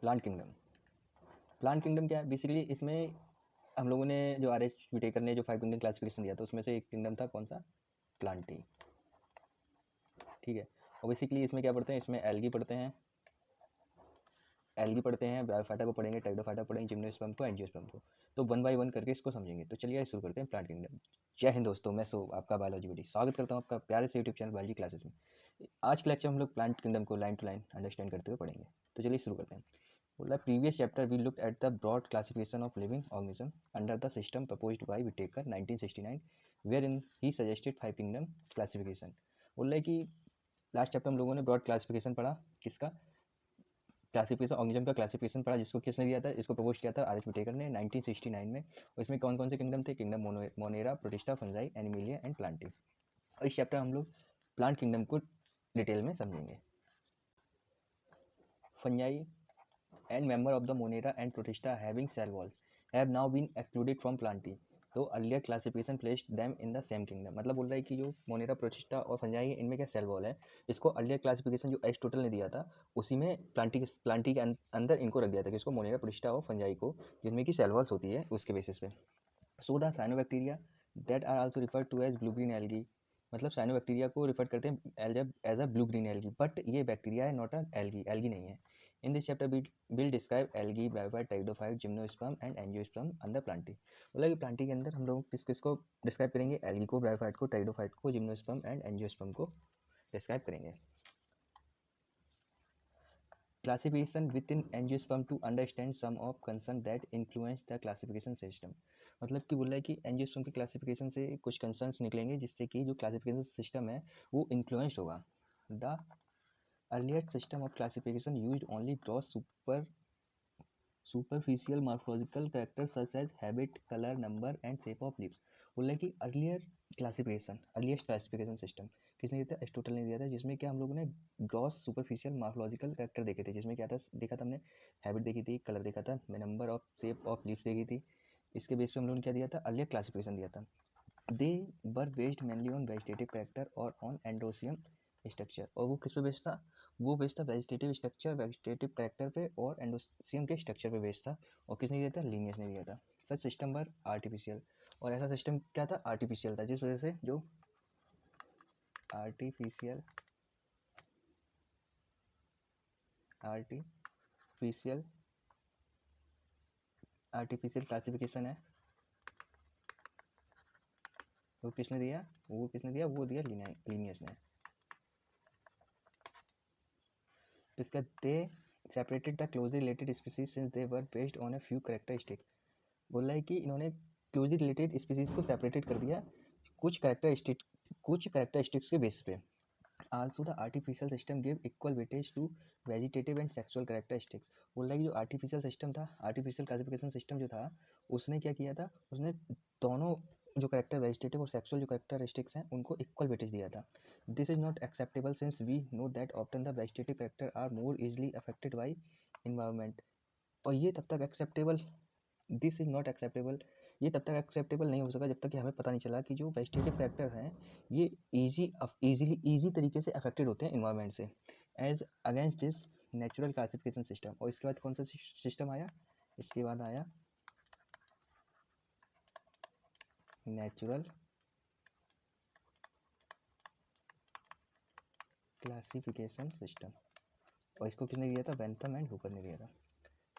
Plant kingdom. Plant kingdom क्या है basically, इसमें हम लोगों ने जो आर एच विटेकर ने जो 5 किंगडम क्लासिफिकेशन दिया था उसमें से एक किंगडम था कौन सा, प्लांटी। ठीक है, और बेसिकली इसमें क्या पढ़ते हैं, इसमें एल्गी पढ़ते हैं, ब्रायोफाइटा को पढ़ेंगे, टाइडोफाइटा पढ़ेंगे, जिम्नोस्पर्म को, एंजियोस्पर्म को। तो वन बाय वन करके इसको समझेंगे। तो चलिए शुरू करते हैं प्लांट किंगडम। जय हिंद दोस्तों, मैं आपका बायोलॉजी बडी स्वागत करता हूँ आपका प्यारे से यूट्यूब चैनल बायोलॉजी क्लासेस में। आज के लेक्चर हम लोग प्लांट किंगडम को लाइन टू लाइन अंडरस्टैंड करते हुए पढ़ेंगे। तो चलिए शुरू करते हैं। बोला previous chapter we looked at the broad classification of living organism under the system proposed by Whittaker 1969 where in he suggested 5 kingdom classification. बोल रहा है कि लास्ट चैप्टर हम लोगों ने ब्रॉड क्लासिफिकेशन पढ़ा, किसका, क्लासिफिकेशन ऑर्गेनिज्म का क्लासिफिकेशन पढ़ा, जिसको किसने दिया था, इसको प्रपोज किया था आर एच विटेकर ने 1969 में। और इसमें कौन कौन से किंगडम थे, kingdom Monera, protista, fungi, Animalia and Plantae. और इस चैप्टर हम लोग प्लांट किंगडम को डिटेल में समझेंगे। Fungi and member of the Monera and Protista having cell walls have now been excluded from Plantae, तो earlier classification placed them in the same kingdom। मतलब बोल रहा है कि जो मोनेरा, प्रोटिस्टा और फंजाई है इनमें क्या सेल वॉल है, इसको अर्लियर क्लासिफिकेशन जो एरिस्टोटल ने दिया था उसी में प्लांटी के अंदर इनको रख दिया था कि इसको मोनेरा, प्रोटिस्टा और फंजाई को, जिनमें की सेल वॉल्स होती है उसके बेसिस पे। So the cyanobacteria that are also referred to as blue green algae, मतलब साइनोबैक्टीरिया को रिफर करते हैं as a blue green algae, but ये बैक्टीरिया है, नॉट अ एल्गी, एल्गी नहीं है। In this chapter we'll describe algae, bryophyte, pteridophyte, gymnosperm and angiosperm under plantae। बोला कि प्लांटी के अंदर हम लोग किस किस को डिस्क्राइब करेंगे, एल्गी को, ब्रायोफाइट को, टाइडोफाइट को, जिम्नोस्पर्म एंड एंजियोस्पर्म को डिस्क्राइब करेंगे। Classification with in angiosperm to understand some of concern that influence the classification system. मतलब कि बोल रहा है कि एंजियोस्पर्म की क्लासिफिकेशन से कुछ कंसर्न्स निकलेंगे जिससे कि जो क्लासिफिकेशन सिस्टम है वो इन्फ्लुएंस होगा। The earlier system of classification used only gross superficial morphological characters such as habit, color, number and shape of leaves। बोल रहे कि अर्लीस्ट क्लासिफिकेशन सिस्टम किसने दिया था, एरिस्टोटल ने दिया था, जिसमें क्या हम लोगों ने ग्रॉस सुपरफिशियल मॉर्फोलॉजिकल कैरेक्टर देखे थे, जिसमें क्या था, देखा था हमने, हैबिट देखी थी, कलर देखा था, number of shape of leaves देखी थी। इसके बेस पे हम लोगों ने क्या दिया था, अर्लियर क्लासिफिकेशन दिया था। They were based mainly on vegetative character और ऑन एंडोसियम स्ट्रक्चर। और वो किस पे बेस्ड था, वो बेस्ड था वेजिटेटिव स्ट्रक्चर, वेजिटेटिव कैरेक्टर पे और एंडोसियम के स्ट्रक्चर पे बेस्ड था। और किसने दिया था, लीनियस ने दिया था। सच सिस्टम वर आर्टिफिशियल, और ऐसा सिस्टम क्या था, आर्टिफिशियल था, जिस वजह से जो आर्टिफिशियल आर्टिफिशियल आर्टिफिशियल क्लासिफिकेशन है वो किसने दिया, वो दिया लीनियस ने। इसका they separated the closely related species since they were based on a few characteristics. बोल रहा है कि इन्होंने क्लोजली रिलेटेड स्पीसीज को सेपरेटेड कर दिया कुछ कैरेक्टरिस्टिक्स के बेस पे। Also the artificial system give equal weightage to vegetative and sexual characteristics. बोल रहा है कि जो आर्टिफिशियल सिस्टम था, आर्टिफिशियल क्लासिफिकेशन सिस्टम जो था, उसने क्या किया था, उसने दोनों जो कैरेक्टर वेजिटेटिव और सेक्सुअल जो कैरेक्टरिस्टिक्स हैं उनको इक्वल वेटेज दिया था। This is not acceptable since we know that often the vegetative character are more easily affected by environment. और ये तब तक acceptable, this is not acceptable, ये तब तक एक्सेप्टेबल नहीं हो सका जब तक कि हमें पता नहीं चला कि जो वेजिटेटिव कैरेक्टर्स हैं ये ईजी तरीके से अफेक्टेड होते हैं इन्वायरमेंट से, as against this natural classification system. और इसके बाद कौन सा सिस्टम आया, इसके बाद आया नेचुरल क्लासिफिकेशन सिस्टम। और इसको किसने दिया था, बेंथम एंड हुकर ने दिया था।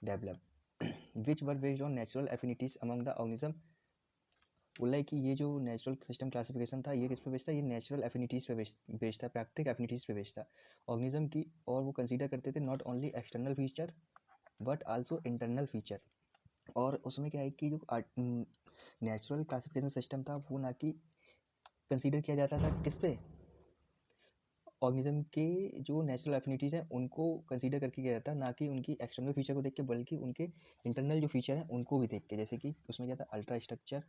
Develop which were based on natural affinities among the organism. बोला है कि ये जो नेचुरल सिस्टम क्लासिफिकेशन था ये किस पे बेस्ड था, ये नेचुरल एफिनिटीज पे बेस्ड था, प्राकृतिक एफिनिटीज पे बेस्ड था ऑर्गेनिज्म की। और वो कंसीडर करते थे not only external feature but also internal feature. और उसमें क्या है कि जो नेचुरल क्लासिफिकेशन सिस्टम था वो ना कि कंसीडर किया जाता था किस पे, ऑर्गेनिज्म के जो नेचुरल एफिनिटीज हैं उनको कंसीडर करके किया जाता है, ना कि उनकी एक्सटर्नल फीचर को देख के, बल्कि उनके इंटरनल जो फीचर हैं उनको भी देख के। जैसे कि उसमें क्या था, ultra structure,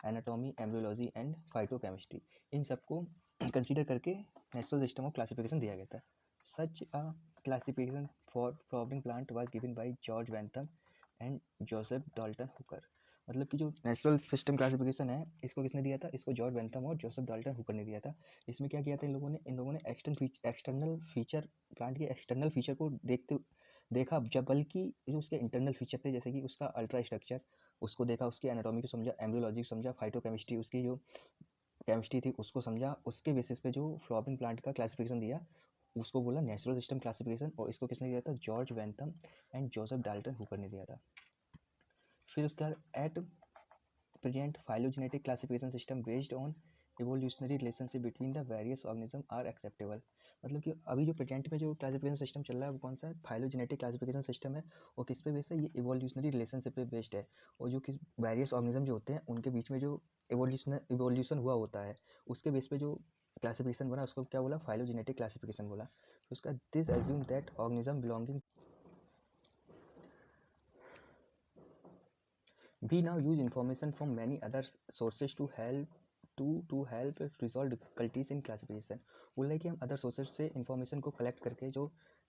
anatomy, embryology and phytochemistry, इन सबको कंसीडर करके नेचुरल सिस्टम ऑफ क्लासिफिकेशन दिया गया था। Such a classification for flowering plant was given by George Bentham and Joseph Dalton Hooker. मतलब कि जो नेचुरल सिस्टम क्लासिफिकेशन है इसको किसने दिया था, इसको जॉर्ज बेंथम और जोसेफ डाल्टन हुकर ने दिया था। इसमें क्या किया था इन लोगों ने एक्सटर्नल फीचर, प्लांट के एक्सटर्नल फीचर को देखते देखा जब, बल्कि जो उसके इंटरनल फीचर थे जैसे कि उसका अल्ट्रा स्ट्रक्चर, उसको देखा, उसकी एनाटॉमी को समझा, एम्ब्रियोलॉजी को समझा, फाइटोकेमिस्ट्री उसकी जो केमिस्ट्री थी उसको समझा, उसके बेसिस पे जो फ्लावरिंग प्लांट का क्लासिफिकेशन दिया उसको बोला नेचुरल सिस्टम क्लासिफिकेशन, और इसको किसने दिया था? George Bentham and Joseph Dalton Hooker ने दिया था। फिर उसके बाद at present phylogenetic classification system based on evolutionary relationship between the various organism are acceptable. मतलब कि अभी जो प्रेजेंट में जो क्लासिफिकेशन सिस्टम चल रहा है वो कौन सा है? फाइलोजेनेटिक क्लासिफिकेशन सिस्टम है। और किस पे बेस्ड है? ये इवोल्यूशनरी रिलेशनशिप पे बेस्ड है। और जो किस वेरियस ऑर्गेनिज्म जो होते हैं उनके बीच में जो इवोल्यूशन हुआ होता है उसके बेस पे जो क्लासिफिकेशन बना उसको क्या बोला? फाइलोजेनेटिक क्लासिफिकेशन बोला। उसका this assume that organism belonging we now use information from many other sources to help resolve difficulties in classification। बोल रहे हैं कि हम अदर सोर्सेज से इंफॉर्मेशन को कलेक्ट करके जो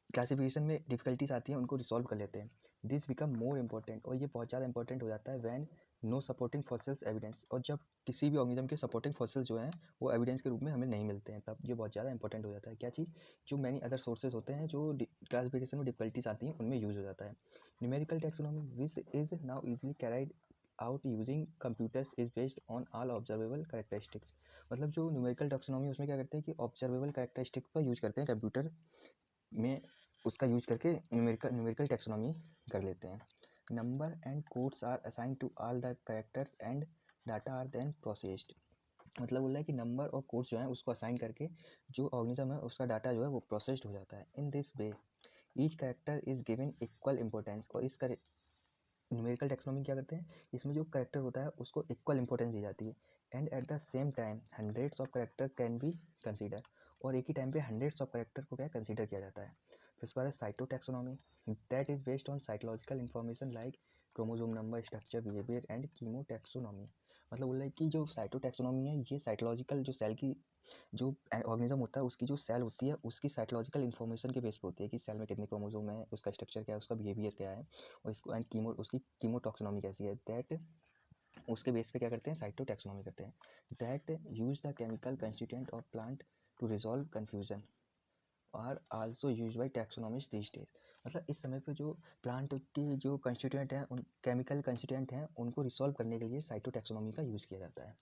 क्लासिफिकेशन में डिफिकल्टीज आती हैं उनको रिसॉल्व कर लेते हैं। दिस बिकम मोर इंपॉर्टेंट, और ये बहुत ज़्यादा इंपॉर्टेंट हो जाता है when no supporting fossils evidence, और जब किसी भी ऑर्गेनिज्म के सपोर्टिंग फॉसिल्स जो हैं वो एविडेंस के रूप में हमें नहीं मिलते हैं, तब ये बहुत ज़्यादा इंपॉर्टेंट हो जाता है। क्या चीज़? जो मैनी अदर सोर्सेज होते हैं जो क्लासिफिकेशन में डिफिकल्टीज आती हैं उनमें यूज हो जाता है। Numerical taxonomy which is now easily carried out using computers is based on all observable characteristics. मतलब जो न्यूमेरिकल टैक्सोनॉमी उसमें क्या करते हैं कि ऑब्जर्वेबल कैरेक्टरिस्टिक का यूज करते हैं कंप्यूटर में, उसका यूज करके न्यूमेरिकल टैक्सोनॉमी कर लेते हैं। Number and codes are assign to all the characters and data are then processed. मतलब बोल रहा है कि नंबर और कोड्स जो है उसको असाइन करके जो ऑर्गेनिज्म है उसका डाटा जो है वो प्रोसेस्ड हो जाता है। In this way each character is given equal importance, और इस न्यूमेरिकल टैक्सोनॉमी क्या करते हैं? इसमें जो करेक्टर होता है उसको इक्वल इंपॉर्टेंस दी जाती है। And at the same time hundreds of character can be consider, और एक ही टाइम पे हंड्रेड्स ऑफ करेक्टर को क्या कंसीडर किया जाता है। फिर उसके बाद है cytotaxonomy, that is based on psychological information like chromosome number, structure, behaviour and कीमोटैक्सोनॉमी। मतलब बोल रहा है कि जो साइटोटैक्सोनॉमी है ये साइकोलॉजिकल जो सेल की जो ऑर्गेनिज्म होता है उसकी जो सेल होती है उसकी साइकोलॉजिकल इन्फॉर्मेशन के बेस पे होती है कि सेल में कितने क्रोमोसोम है, उसका स्ट्रक्चर क्या है, उसका बिहेवियर क्या है, और इसको एंड उसकी कीमोटॉक्सोनॉमी कैसी है, दैट उसके बेस पे क्या करते हैं? साइटोटैक्सोनॉमी करते हैं। That use the chemical constituent of plant to resolve confusion are also use by taxonomist this days. मतलब इस समय पे जो प्लांट के जो कंस्टिट्यूएंट हैं उन केमिकल कंस्टिट्यूएंट हैं उनको रिसॉल्व करने के लिए साइटोटैक्सोनॉमी का यूज़ किया जाता है।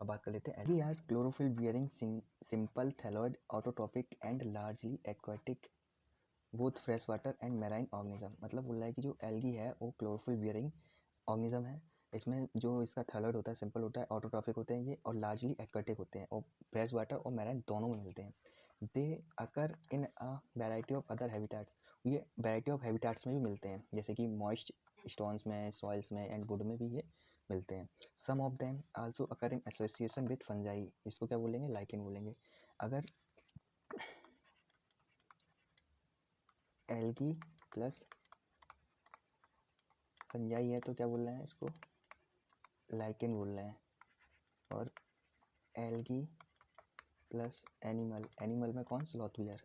अब बात कर लेते हैं algae are chlorophyll bearing simple thalloid autotrophic and largely aquatic both fresh water and marine organism. मतलब बोल रहा है कि जो एल्गी है वो क्लोरोफिल बियरिंग ऑर्गेनिज्म है। इसमें जो इसका थैलॉइड होता है, सिंपल होता है, ऑटोट्रॉपिक होते हैं ये, और लार्जली एक्वाटिक होते हैं, और फ्रेश वाटर और मैराइन दोनों में मिलते हैं। They occur in a variety of other habitats, ये वैरायटी ऑफ हैबिटाट्स में भी मिलते हैं जैसे कि मॉइस्ट स्टोन्स में, सॉइल्स में एंड वुड में भी ये मिलते हैं। Some of them also occur in association with fungi, इसको क्या बोलेंगे? लाइकेन बोलेंगे। अगर एल्गी प्लस फंजाई है तो क्या बोल रहे हैं? इसको लाइकेन बोल रहे हैं। और एल्गी प्लस एनिमल, एनिमल में कौन? Sloth bear.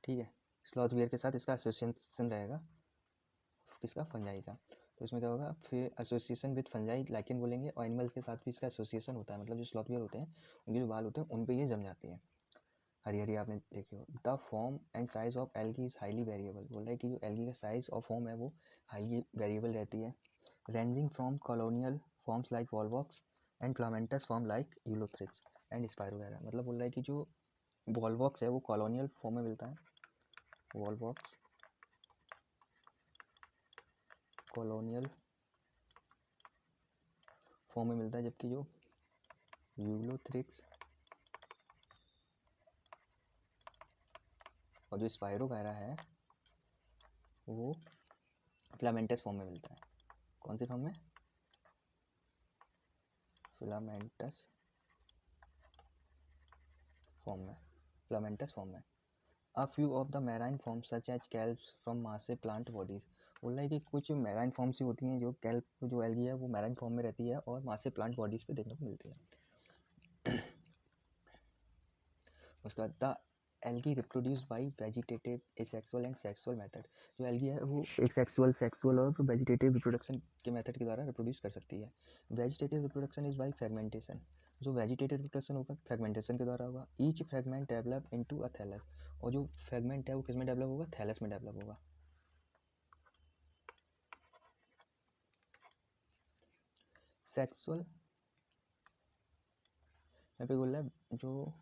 ठीक है, स्लॉथ बियर के साथ इसका एसोसिएशन रहेगा, किसका? फंजाई का। तो इसमें क्या होगा? फिर एसोसिएशन विद फंजाई लाइकेन बोलेंगे, और एनिमल्स के साथ भी इसका एसोसिएशन होता है। मतलब जो स्लॉथ बियर होते हैं उनके जो बाल होते हैं उन पे ये जम जाती है। हरी हरी आपने देखी हो। The form and size of algae is highly variable, बोल रहा है कि जो एल्गी का साइज और फॉर्म है वो हाईली वेरिएबल रहती है। Ranging from colonial forms like Volvox and filamentous form like Ulothrix and spiro वगैरह। मतलब बोल रहा है कि जो वॉलवॉक्स है वो कॉलोनियल फॉर्म में मिलता है, वॉलवॉक्स कॉलोनियल फॉर्म में मिलता है, जबकि जो यूलोथ्रिक्स और जो स्पाइरो वगैरह है वो फिलामेंटस फॉर्म में मिलता है। कौन सी फॉर्म में? फिलामेंटस फॉर्म में, फिलामेंटस फॉर्म में। A few of the marine forms such as kelps from massive plant bodies, बोल रहा है कि कुछ मैराइन फॉर्म्स ही होती हैं जो कैल्प जो एल्गी है वो मैराइन फॉर्म में रहती है और मासिव प्लांट बॉडीज पे देखने को मिलती है। उसके बाद the algae reproduce by vegetative asexual and sexual method, जो एल्गी है वो एक सेक्सुअल और वेजिटेटिव रिप्रोडक्शन के मेथड के द्वारा रिप्रोड्यूस कर सकती है। Vegetative reproduction is by fragmentation, जो वेजिटेटिव रिप्रोडक्शन होगा फ्रेगमेंटेशन के द्वारा होगा। Each fragment develop into a thallus, और जो फ्रेगमेंट है वो किस में डेवलप होगा, थैलस में डेवलप होगा। सेक्सुअल, यहाँ पे बोल रहा है जो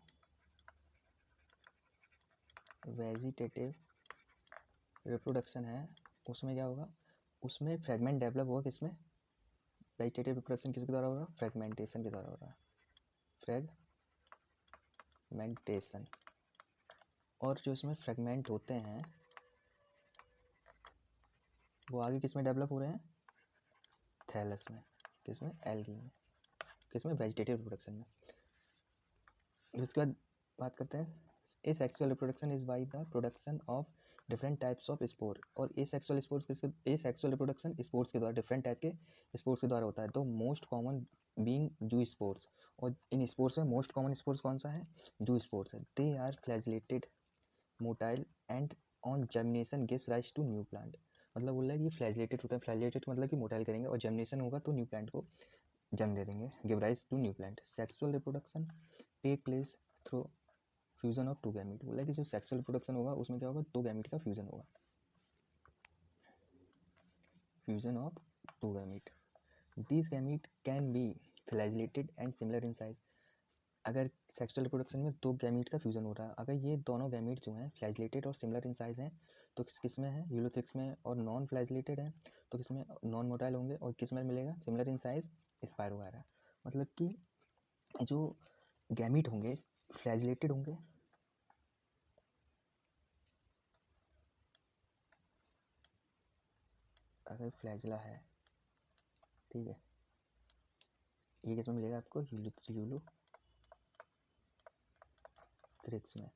वेजिटेटिव रिप्रोडक्शन है उसमें क्या होगा, उसमें फ्रेगमेंट डेवलप होगा किसमें, वेजिटेटिव रिप्रोडक्शन किसके द्वारा हो रहा है, फ्रेगमेंटेशन के द्वारा हो रहा है, फ्रेगमेंटेशन। और जो इसमें फ्रेगमेंट होते हैं वो आगे किसमें डेवलप हो रहे हैं, थैलस में, किसमें, एल्गी में, किसमें, वेजिटेटिव रिप्रोडक्शन में। इसके बाद बात करते हैं ए sexual reproduction is by the production of different types of spore. और ए सेक्सुअल स्पोर्स किसके, ए सेक्सुअल रिप्रोडक्शन स्पोर्ट्स के द्वारा, डिफरेंट टाइप के स्पोर्ट्स के द्वारा होता है। तो most common being zoospores, और इन स्पोर्ट्स में मोस्ट कॉमन स्पोर्ट्स कौन सा है, जू स्पोर्ट्स है। They are flagellated, motile and on germination gives rise to new plant. मतलब बोल रहा है कि फ्लैजिलेटेड होता है, फ्लैजिलेटेड मतलब कि मोटाइल करेंगे और जर्मिनेशन होगा तो न्यू प्लांट को जन्म दे देंगे, give rise to new plant. Sexual reproduction take place through fusion of two gamete. बोला कि जो सेक्सुअल रिप्रोडक्शन होगा उसमें क्या होगा, दो गैमीट का फ्यूजन होगा, fusion of two gamete. These gamete can be flagellated and similar in size. अगर सेक्सुअल रिप्रोडक्शन में दो गैमीट का फ्यूजन हो रहा है, अगर ये दोनों गैमीट जो हैं फ्लैजिलेटेड और सिमिलर इन साइज हैं तो किस में है, यूलोथ्रिक्स में, और नॉन फ्लैजिलेटेड है तो किसमें, नॉन मोटाइल होंगे, और किस में मिलेगा, सिमिलर इन साइज, स्पायरोगायरा। मतलब कि जो गैमीट होंगे फ्लैजिलेटेड होंगे, अगर फ्लैजिला है, ठीक है, ये किसमें मिलेगा आपको, यूलोथ्रिक्स में।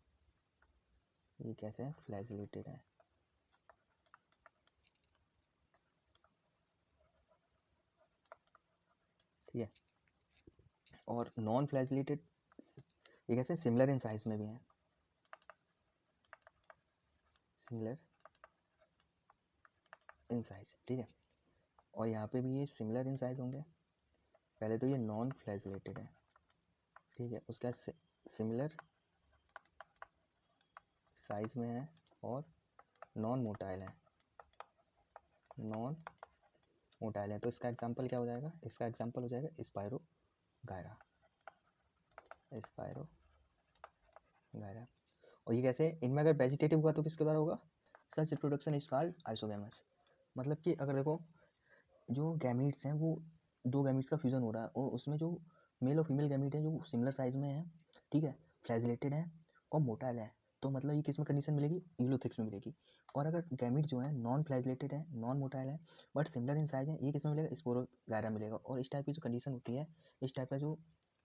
ये कैसे हैं, फ्लैजिलेटेड है, ठीक है। और नॉन फ्लैजिलेटेड ये कैसे, सिमिलर इन साइज में भी हैं, सिमिलर इन साइज, ठीक है। और यहाँ पे भी ये सिमिलर इन साइज होंगे। पहले तो ये नॉन फ्लैजिलेटेड है, ठीक है, उसका सिमिलर साइज में है और नॉन मोटाइल है, नॉन मोटाइल है। तो इसका एग्जांपल क्या हो जाएगा, इसका एग्जांपल हो जाएगा स्पायरोगायरा, स्पायरोगायरा। और ये कैसे, इनमें अगर वेजिटेटिव हुआ तो किसके द्वारा होगा, सच रिप्रोडक्शन इज कॉल्ड आइसोगैमस। मतलब कि अगर देखो जो गैमीट्स हैं वो दो गैमीट्स का फ्यूजन हो रहा है और उसमें जो मेल और फीमेल गैमीट है जो सिमिलर साइज में है, ठीक है, फ्लैजिलेटेड है और मोटाइल है, तो मतलब ये किस में कंडीशन मिलेगी, यूलोथ्रिक्स में मिलेगी। और अगर गैमीट जो है नॉन फ्लैजिलेटेड है, नॉन मोटाइल है, बट सिमिलर इन साइज है, ये किस में मिलेगा, स्पोरोगायरा मिलेगा। और इस टाइप की जो कंडीशन होती है, इस टाइप का जो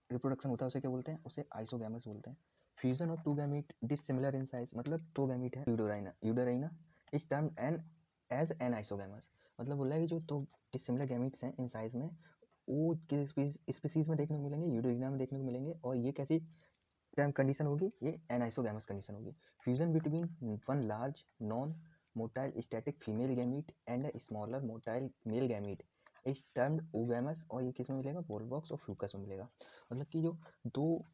रिप्रोडक्शन होता है उसे क्या बोलते हैं, उसे आइसोगैमस बोलते हैं। Fusion of two gamete dissimilar in size, मतलब दो गैमीट है, Eudorina is termed an as an isogamous. मतलब बोला है कि जो दो डिसिमिलर गैमीट्स हैं इन साइज में वो किस स्पीसीज में देखने को मिलेंगे, यूडोरिना में देखने को मिलेंगे। और ये कैसी टर्म कंडीशन होगी, ये एनाइसोगैमस कंडीशन होगी। Fusion between one large non motile static female gamete and a smaller motile male gamete is termed oogamous. और ये किस में मिलेगा, वोल्वॉक्स और फ्यूकस में मिलेगा। मतलब कि जो दो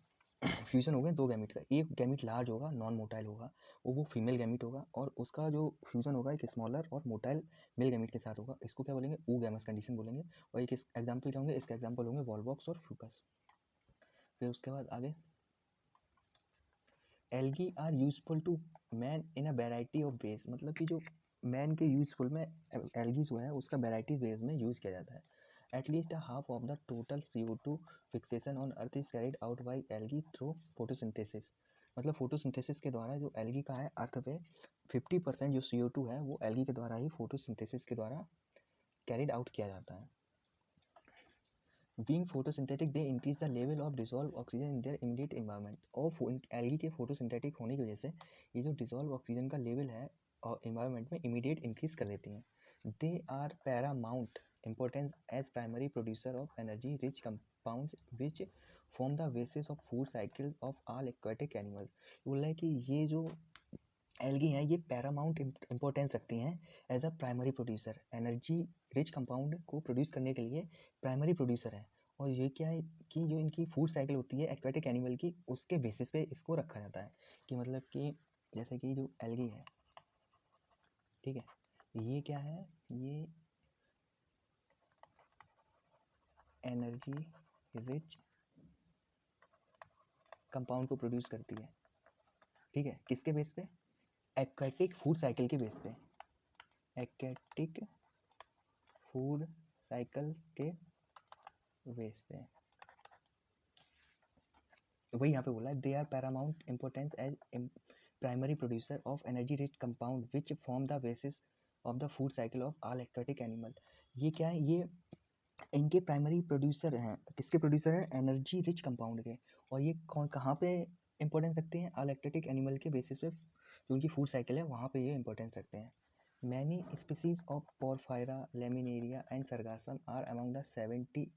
फ्यूजन हो गए दो गैमीट का, एक गैमीट लार्ज होगा, नॉन मोटाइल होगा, वो फीमेल गैमीट होगा, और उसका जो फ्यूजन होगा एक स्मॉलर और मोटाइल मेल गैमीट के साथ होगा, इसको क्या बोलेंगे, ओगैमस कंडीशन बोलेंगे। और एक एग्जांपल क्या होंगे, इसके एग्जांपल होंगे वोल्वॉक्स और फ्यूकस। फिर उसके बाद आगे, algae are useful to man in a variety of ways. मतलब कि जो मैन के यूजफुल में एल्गी जो है उसका वैरायटी वेज में यूज किया जाता है। At least half of the total CO2 fixation on earth is carried out by algae through photosynthesis. मतलब फोटोसिंथेसिस के द्वारा जो एल्गी का है अर्थ पे 50% जो CO2 है वो एल्गी के द्वारा ही फोटोसिंथेसिस के द्वारा कैरिड आउट किया जाता है। Being photosynthetic, they increase the level of dissolved oxygen in their immediate environment. और एल्गी के फोटोसिंथेटिक होने की वजह से ये जो डिजॉल्व ऑक्सीजन का लेवल है और इन्वायरमेंट में इमीडिएट इंक्रीज कर देती हैं। They are paramount importance as primary producer of energy rich compounds which form the basis of food cycle of all aquatic animals. बोल रहा है कि ये जो एल्गी हैं ये पैरामाउंट इंपॉर्टेंस रखती हैं as a primary producer, energy rich compound को प्रोड्यूस करने के लिए प्राइमरी प्रोड्यूसर है। और ये क्या है कि जो इनकी फूड साइकिल होती है एक्वाटिक एनिमल की, उसके बेसिस पे इसको रखा जाता है कि मतलब कि जैसे कि जो एल्गी है, ठीक है, ये क्या है, ये एनर्जी रिच कंपाउंड को प्रोड्यूस करती है, ठीक है, किसके बेस पे, एक्वाटिक फूड साइकिल के बेस पे, एक्वाटिक फूड साइकिल के बेस पे। वही यहाँ पे बोला है, they are paramount importance as primary producer of energy rich compound which form the basis of the food cycle of all aquatic animal. ये क्या है, ये इनके प्राइमरी प्रोड्यूसर हैं, किसके प्रोड्यूसर हैं, एनर्जी रिच कंपाउंड के। और ये कौन कहाँ पे इंपॉर्टेंस रखते हैं, ऑल एक्वाटिक एनिमल के बेसिस पे, जो उनकी फूड साइकिल है वहाँ पे ये इंपॉर्टेंस रखते हैं। Many species of Porphyra, Laminaria and Sargassum are among the 70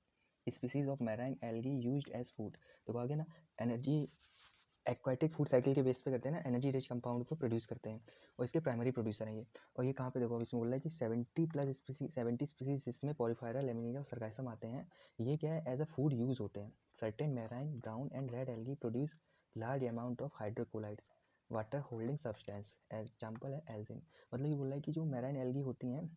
species of marine algae used as food. तो कहा गया ना, एनर्जी एक्वाटिक फूड साइकिल के बेस पे करते हैं ना, एनर्जी रिच कंपाउंड को प्रोड्यूस करते हैं और इसके प्राइमरी प्रोड्यूसर हैं ये। और ये कहाँ पे देखो, इसमें बोल रहा है कि 70 स्पीसीज जिसमें पॉलीफायरा, लेमिनिया और सरगासम आते हैं, ये क्या है, एज अ फूड यूज होते हैं। Certain marine, brown and red algae produce large amount of hydrocolloids, water holding substance, example है एल्जिन। मतलब ये बोल रहा है कि जो मैराइन एल्गी होती हैं,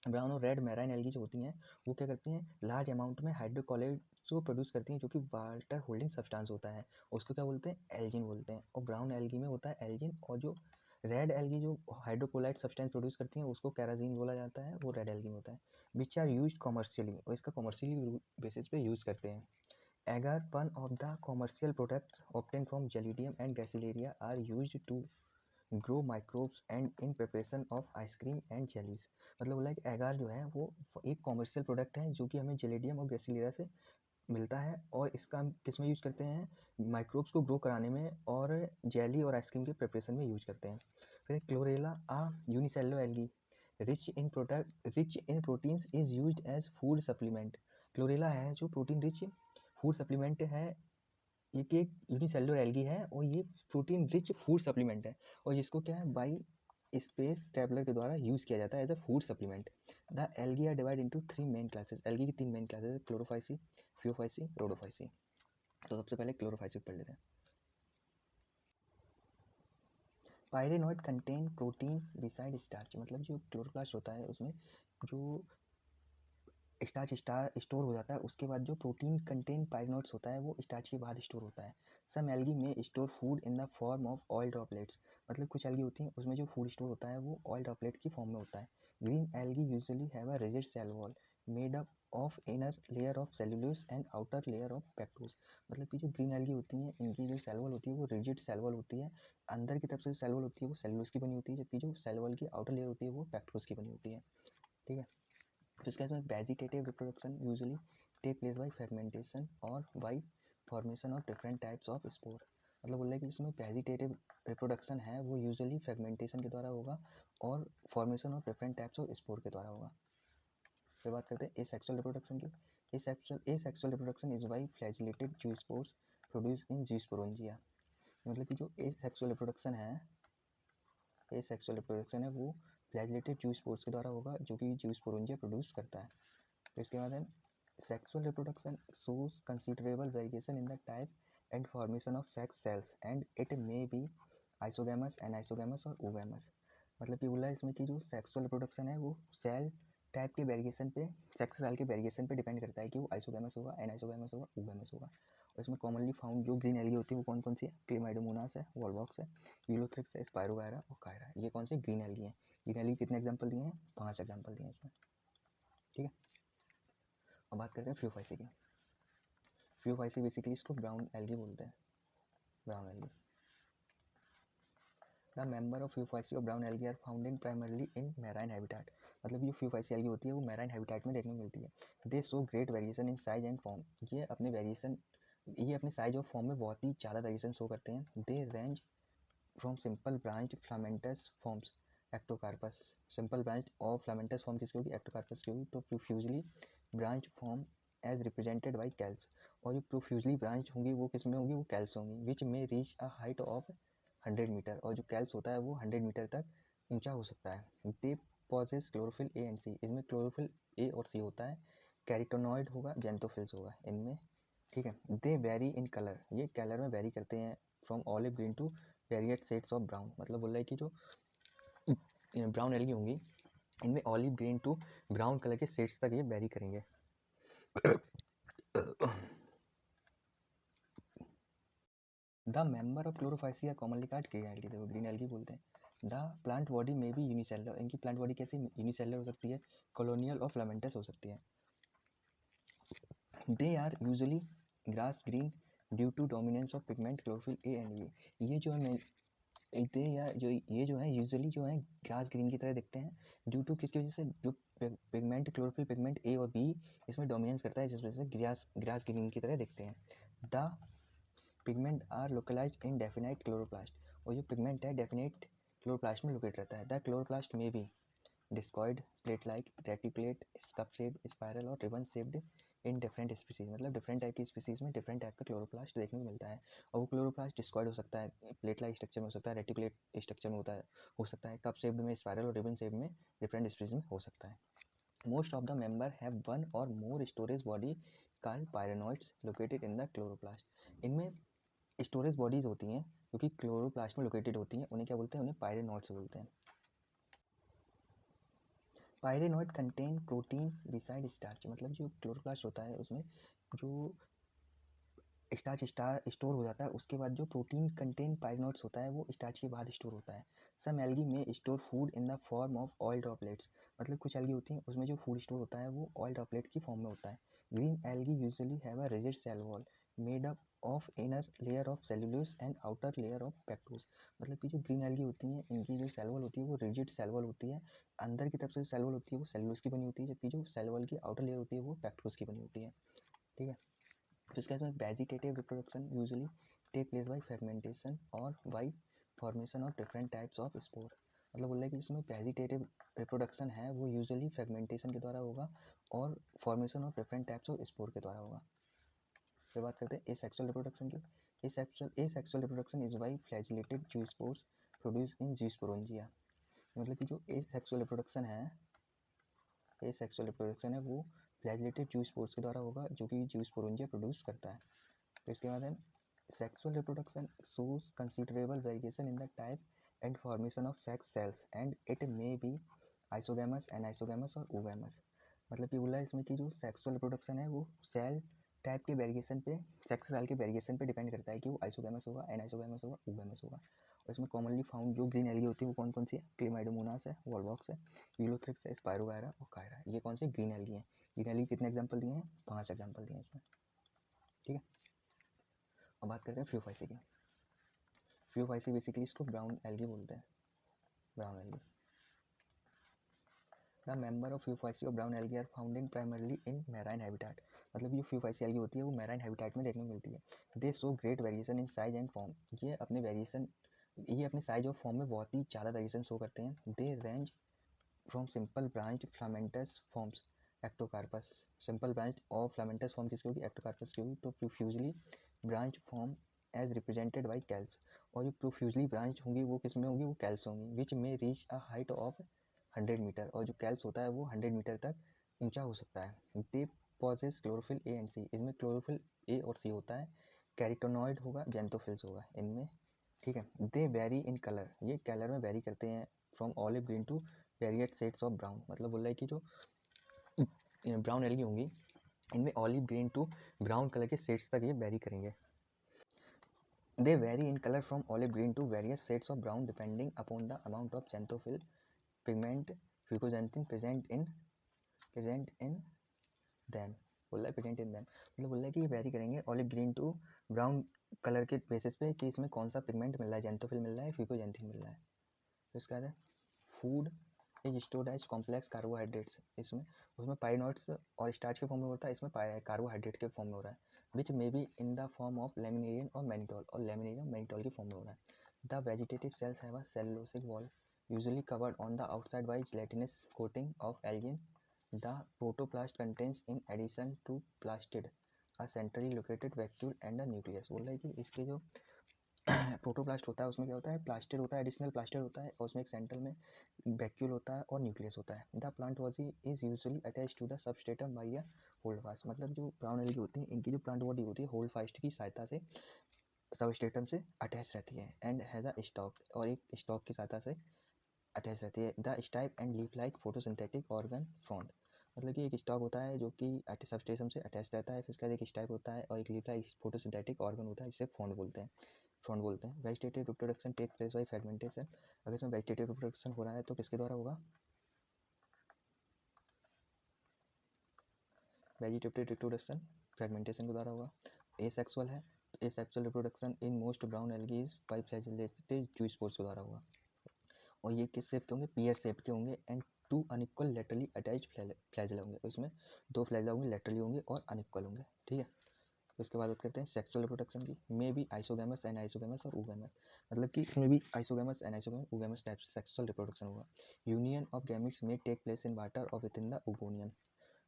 ब्राउन और रेड मैराइन एल्गी जो होती हैं, वो क्या करती हैं, लार्ज अमाउंट में हाइड्रोकोलाइड्स को प्रोड्यूस करती हैं, जो कि वाटर होल्डिंग सब्सटेंस होता है, उसको क्या बोलते हैं, एल्जिन बोलते हैं। और ब्राउन एल्गी में होता है एल्जिन, और जो रेड एल्गी जो हाइड्रोकोलाइड सब्सटेंस प्रोड्यूस करती हैं उसको कैराजीन बोला जाता है, वो रेड एल्गी में होता है। विच आर यूज्ड कॉमर्शियली, और इसका कॉमर्शियली बेसिस पे यूज़ करते हैं। Agar, one of the commercial products obtain from Gelidium and Gracilaria are used to grow microbes and in preparation of ice cream and jellies. मतलब बोला है कि एगार जो है वो एक कॉमर्शियल प्रोडक्ट है जो कि हमें जेलिडियम और ग्रेसिलेरिया से मिलता है, और इसका हम किस में यूज़ करते हैं, माइक्रोब्स को ग्रो कराने में और जेली और आइसक्रीम के प्रिपरेशन में यूज करते हैं। फिर Chlorella a unicellular algae rich in proteins is used as food supplement. Chlorella है जो प्रोटीन रिच फूड सप्लीमेंट है, ये कि एक यूनिसेलुलर एल्गी है और ये प्रोटीन रिच फूड सप्लीमेंट है, और जिसको क्या है, बाई स्पेस ट्रैवलर के द्वारा यूज़ किया जाता है as a food supplement. The algae are divide into 3 main classes. Algae की 3 मेन क्लासेस है, क्लोरोफाइसी, फियोफाइसी, रोडोफाइसी। तो सबसे पहले क्लोरोफाइसी पढ़ लेते हैं। Pyrenoid contain protein beside starch. मतलब जो क्लोरोप्लास्ट होता है उसमें जो स्टार्च स्टोर हो जाता है, उसके बाद जो प्रोटीन कंटेन पायरेनॉइड्स होता है वो स्टार्च के बाद स्टोर होता है। सम एल्गी में store food in the form of oil droplets. मतलब कुछ एल्गी होती हैं उसमें जो फूड स्टोर होता है वो ऑयल ड्रॉपलेट की फॉर्म में होता है। Green algae usually have a rigid cell wall made up of inner layer of cellulose and outer layer of pectose. मतलब कि जो ग्रीन एल्गी होती हैं इनकी जो सेल वॉल होती है वो रिजिड सेल वॉल होती है, अंदर की तरफ से जो सेल वॉल होती है वो सेलुलोज की बनी होती है, जबकि जो सेल वॉल की आउटर लेयर होती है वो पेक्टोज की बनी होती है, ठीक है। तो इसके बाद vegetative reproduction usually take place by fragmentation और by formation of different types of spore. मतलब बोल रहा है कि जिसमें वेजिटेटिव रिप्रोडक्शन है वो यूजुअली फ्रेगमेंटेशन के द्वारा होगा और formation of different types of spore के द्वारा होगा। फिर बात करते हैं एसेक्सुअल रिप्रोडक्शन की। Asexual reproduction is by flagellated zoospores produce in zoosporangia. मतलब कि जो एसेक्सुअल रिप्रोडक्शन है वो फ्लैजिलेटेड ज़ूस्पोर्स के द्वारा होगा, जो कि ज़ूस्पोरोंजिया प्रोड्यूस करता है। फिर इसके बाद है sexual reproduction shows considerable variation in the type and formation of sex cells and it may be isogamous, anisogamy और oogamous। मतलब कि बोला है इसमें कि जो सेक्सुअल रिप्रोडक्शन है वो सेल टाइप के वेरिएशन पे, सेक्स सेल के वेरिएशन पे डिपेंड करता है कि वो आइसोगैमस होगा, एनाइसोगैमस होगा, oogamous होगा। और इसमें कॉमनली फाउंड जो ग्रीन एल्गी होती है वो कौन कौन सी है, क्लेमाइडोमोनास है, वॉलवॉक्स है, यूलोथ्रिक्स है, स्पायरोगायरा और कायरा। ये कौन से ग्रीन एल्गी हैं। ग्रीन एल्गी कितने एग्जाम्पल दिए हैं, 5 एग्जाम्पल दिए हैं इसमें, ठीक है। अब बात करते हैं फ्यूफाइसी की। फ्यूफाइसी बेसिकली इसको ब्राउन एल्गी बोलते हैं, brown algae. The member of Phaeophyceae और brown algae are found in primarily in marine habitat. मतलब जो फ्यूफाइसी एल्गी होती है वो मैराइन हैबिटेट में देखने को मिलती है। दे show great variation in size and form. ये अपने साइज और फॉर्म में बहुत ही ज़्यादा वेरिएशन शो करते हैं। They range from simple branch filamentous forms Ectocarpus. Simple branch और फ्लामेंटस फॉर्म किसकी होगी, एक्टोकार्पस की होगी। तो profusely branch form as represented by kelps. और जो प्रोफ्यूजली ब्रांच होंगी वो किस में होंगी, वो कैल्प्स होंगी। Which may reach a height of 100 metre. और जो कैल्प्स होता है वो 100 मीटर तक ऊंचा हो सकता है। दे पॉजेस क्लोरोफिल ए एंड सी। इसमें क्लोरोफिल ए और सी होता है। कैरिटोनॉइड होगा, जेंथोफिल्स होगा इनमें, ठीक है। दे वेरी इन कलर, ये कलर में वेरी करते हैं, from olive green to variate shades of brown, मतलब बोल रहा है कि जो ब्राउन एल्गी होंगी इनमें olive green to brown colour के शेड्स तक ये वेरी करेंगे। The member of Chlorophyceae commonly called green algae, देखो ग्रीन एल्गी बोलते हैं। द प्लांट बॉडी में भी यूनिसेलुलर, इनकी प्लांट बॉडी कैसी यूनिसेलुलर हो सकती है, कॉलोनियल और फिलामेंटस हो सकती है। They are usually grass green due to dominance of pigment chlorophyll A and B, ये जो है ये जो है यूजुअली जो है ग्रास ग्रीन की तरह दिखते हैं, ड्यू टू किसकी वजह से, जो पिगमेंट क्लोरोफिल पिगमेंट ए और बी इसमें डोमिनेंस करता है, जिस वजह से ग्रास ग्रीन की तरह दिखते हैं। The pigment are localised in definite chloroplast, और जो पिगमेंट है डेफिनेट क्लोरोप्लास्ट में लोकेट रहता है। द क्लोरोप्लास्ट में भी discoid, plate like, reticulate, cup shaped, spiral और ribbon shaped in different species, मतलब डिफरेंट टाइप की स्पीसीज में डिफरेंट टाइप का क्लोरोप्लास्ट देखने को मिलता है। और वो क्लोरोप्लास्ट डिस्कॉइड हो सकता है, प्लेट लाइक स्ट्रक्चर में हो सकता है, रेटिकुलेट स्ट्रक्चर में हो सकता है, कप शेप्ड में, स्पाइरल और रिबन शेप में डिफरेंट स्पीसीज में हो सकता है। Most of the member have one और more storage body called pyrenoids located in the chloroplast, इनमें स्टोरेज बॉडीज होती हैं जो कि क्लोरोप्लास्ट में लोकेटेड होती हैं, उन्हें क्या बोलते हैं, उन्हें पायरेनॉइड्स बोलते हैं। Pyrenoid contain protein beside starch, मतलब जो क्लोरोप्लास्ट होता है उसमें जो स्टार्च स्टोर हो जाता है, उसके बाद जो प्रोटीन कंटेन पायरेनॉइड्स होता है वो स्टार्च के बाद स्टोर होता है। सम एल्गी में store food in the form of oil droplets, मतलब कुछ एल्गी होती हैं उसमें जो फूड स्टोर होता है वो ऑयल ड्रॉपलेट की फॉर्म में होता है। Green algae usually have a rigid cell wall made up of inner layer of cellulose and outer layer of pectose, मतलब कि जो ग्रीन एल्गी होती हैं इनकी जो सेल वॉल होती है वो रिजिड सेल वॉल होती है, अंदर की तरफ से जो सेल वॉल होती है वो सेलुलोज की बनी होती है, जबकि जो सेल वॉल की आउटर लेयर होती है वो पेक्टोज की बनी होती है, ठीक है। तो इसके बाद vegetative reproduction usually take place by fragmentation और by formation of different types of spore, मतलब बोल रहा है कि जिसमें वेजिटेटिव रिप्रोडक्शन है वो यूजुअली फ्रेगमेंटेशन के द्वारा होगा और formation of different types of spore के द्वारा होगा। फिर बात करते हैं एसेक्सुअल रिप्रोडक्शन की। Asexual reproduction is by flagellated zoospores produce in zoosporangia, मतलब कि जो एसेक्सुअल रिप्रोडक्शन है वो फ्लैजिलेटेड ज़ूस्पोर्स के द्वारा होगा जो कि ज़ूस्पोरोंजिया प्रोड्यूस करता है। तो इसके बाद है sexual reproduction shows considerable variation in the type and formation of sex cells and it may be isogamous, anisogamy और oogamous, मतलब कि बोला है इसमें कि जो सेक्सुअल रिप्रोडक्शन है वो सेल टाइप के वेरिएशन पे, सेक्स सेल के वेरिएशन पे डिपेंड करता है कि वो आइसोगैमस होगा, एनाइसोगैमस होगा, oogamous होगा। और इसमें कॉमनली फाउंड जो ग्रीन एल्गी होती है वो कौन कौन सी है, क्लेमाइडोमोनास है, वॉलवॉक्स है, यूलोथ्रिक्स है, स्पायरोगायरा और कायरा, ये कौन से ग्रीन एल्गी हैं। ग्रीन एल्गी कितने एग्जाम्पल दिए हैं, 5 एग्जाम्पल दिए हैं इसमें, ठीक है। अब बात करते हैं फ्यूफाइसी की। फ्यूफाइसी बेसिकली इसको ब्राउन एल्गी बोलते हैं, brown algae. The member of Phaeophyceae और brown algae are found in primarily in marine habitat, मतलब जो फ्यूफाइसी एल्गी होती है वो मैराइन हैबिटेट में देखने को मिलती है। दे show great variation in size and form, ये अपने साइज और फॉर्म में बहुत ही ज़्यादा वेरिएशन शो करते हैं। They range from simple branched filamentous forms Ectocarpus, simple branch और फिलामेंटस फॉर्म किसकी होगी, एक्टोकार्पस की होगी, तो profusely branch form as represented by kelps, और जो प्रोफ्यूजली ब्रांच होंगी वो किस में होंगी, वो कैल्प्स होंगी, which may reach a height of 100 metre, और जो कैल्प्स होता है वो 100 मीटर तक ऊंचा हो सकता है। दे पॉजेस क्लोरोफिल ए एंड सी, इसमें क्लोरोफिल ए और सी होता है, कैरिटोनॉइड होगा, जेंथोफिल्स होगा इनमें, ठीक है। दे वेरी इन कलर, ये कलर में वेरी करते हैं, from olive green to variate shades of brown, मतलब बोल रहा है कि जो ब्राउन एल्गी होंगी इनमें olive green to brown colour के शेड्स तक ये वेरी करेंगे। They vary in colour from olive green to various shades of brown depending upon the amount of xanthophyll pigment fucoxanthin present in them, बोल रहा है present in them, मतलब बोल रहा है कि ये वेरी करेंगे olive green to brown colour के बेसिस पे कि इसमें कौन सा पिगमेंट मिल रहा है, xanthophyll मिल रहा है, फ्यूकोजैंथिन मिल रहा है। तो इसका है food is stored as complex carbohydrates, इसमें उसमें पाइनॉट्स और स्टार्च के फॉर्म में होता है, इसमें कार्बोहाइड्रेट के फॉर्म में हो रहा है, which may be in the form of laminarin और मैनिटोल, और लेमिनेरियम मैनिटोल की फॉर्म में हो रहा है। The vegetative cells have a cellulosic wall usually covered on the outside by gelatinous coating of algin. The protoplast contains in addition to plastid a centrally located vacuole and a nucleus, बोल रहा है कि इसके जो protoplast होता है, उसमें क्या होता है, प्लास्टिड होता है, एडिशनल प्लास्टिड होता है, और उसमें एक सेंटर में वैक्यूल होता है और न्यूक्लियस होता है। The plant body is usually attach to the substratum by a holdfast, मतलब जो ब्राउन एल्गी होती है इनकी जो प्लांट बॉडी होती है होल्ड फास्ट की सहायता से सबस्ट्रेटम से अटैच रहती है, एंड हैज़ अ स्टॉक, और एक स्टॉक की सहायता से अटैच रहती है। The stipe and leaf like photosynthetic organ frond, मतलब कि एक स्टॉक होता है जो कि सबस्ट्रेटम से अटैच रहता है, फिर उसके बाद एक स्टाइप होता है और एक लीफ लाइक फोटोसिंथेटिक ऑर्गन होता है, जिसे फ्रॉन्ड बोलते हैं। Vegetative reproduction take place by fragmentation, अगर इसमें वेजिटेटिव रिप्रोडक्शन हो रहा है तो किसके द्वारा होगा, वेजिटेटिव रिप्रोडक्शन फ्रेगमेंटेशन के द्वारा होगा। एसेक्सुअल है तो asexual reproduction in most brown algae is by flagellated zoospores के द्वारा होगा, और ये किस शेप के होंगे, पीयर शेप के होंगे, and two unequal laterally attached flagella होंगे, इसमें दो फ्लैजेला होंगे, लेटरली होंगे और अनइक्वल होंगे, ठीक है। उसके बाद बात करते हैं सेक्सुअल रिप्रोडक्शन की। May be isogamous and isogamous और ऊगैमस, मतलब कि इसमें भी isogamous and isogamous oogamous type से सेक्सुअल रिप्रोडक्शन होगा। यूनियन ऑफ गैमेट्स में टेक प्लेस इन वाटर और विद इन द ओगोनियम,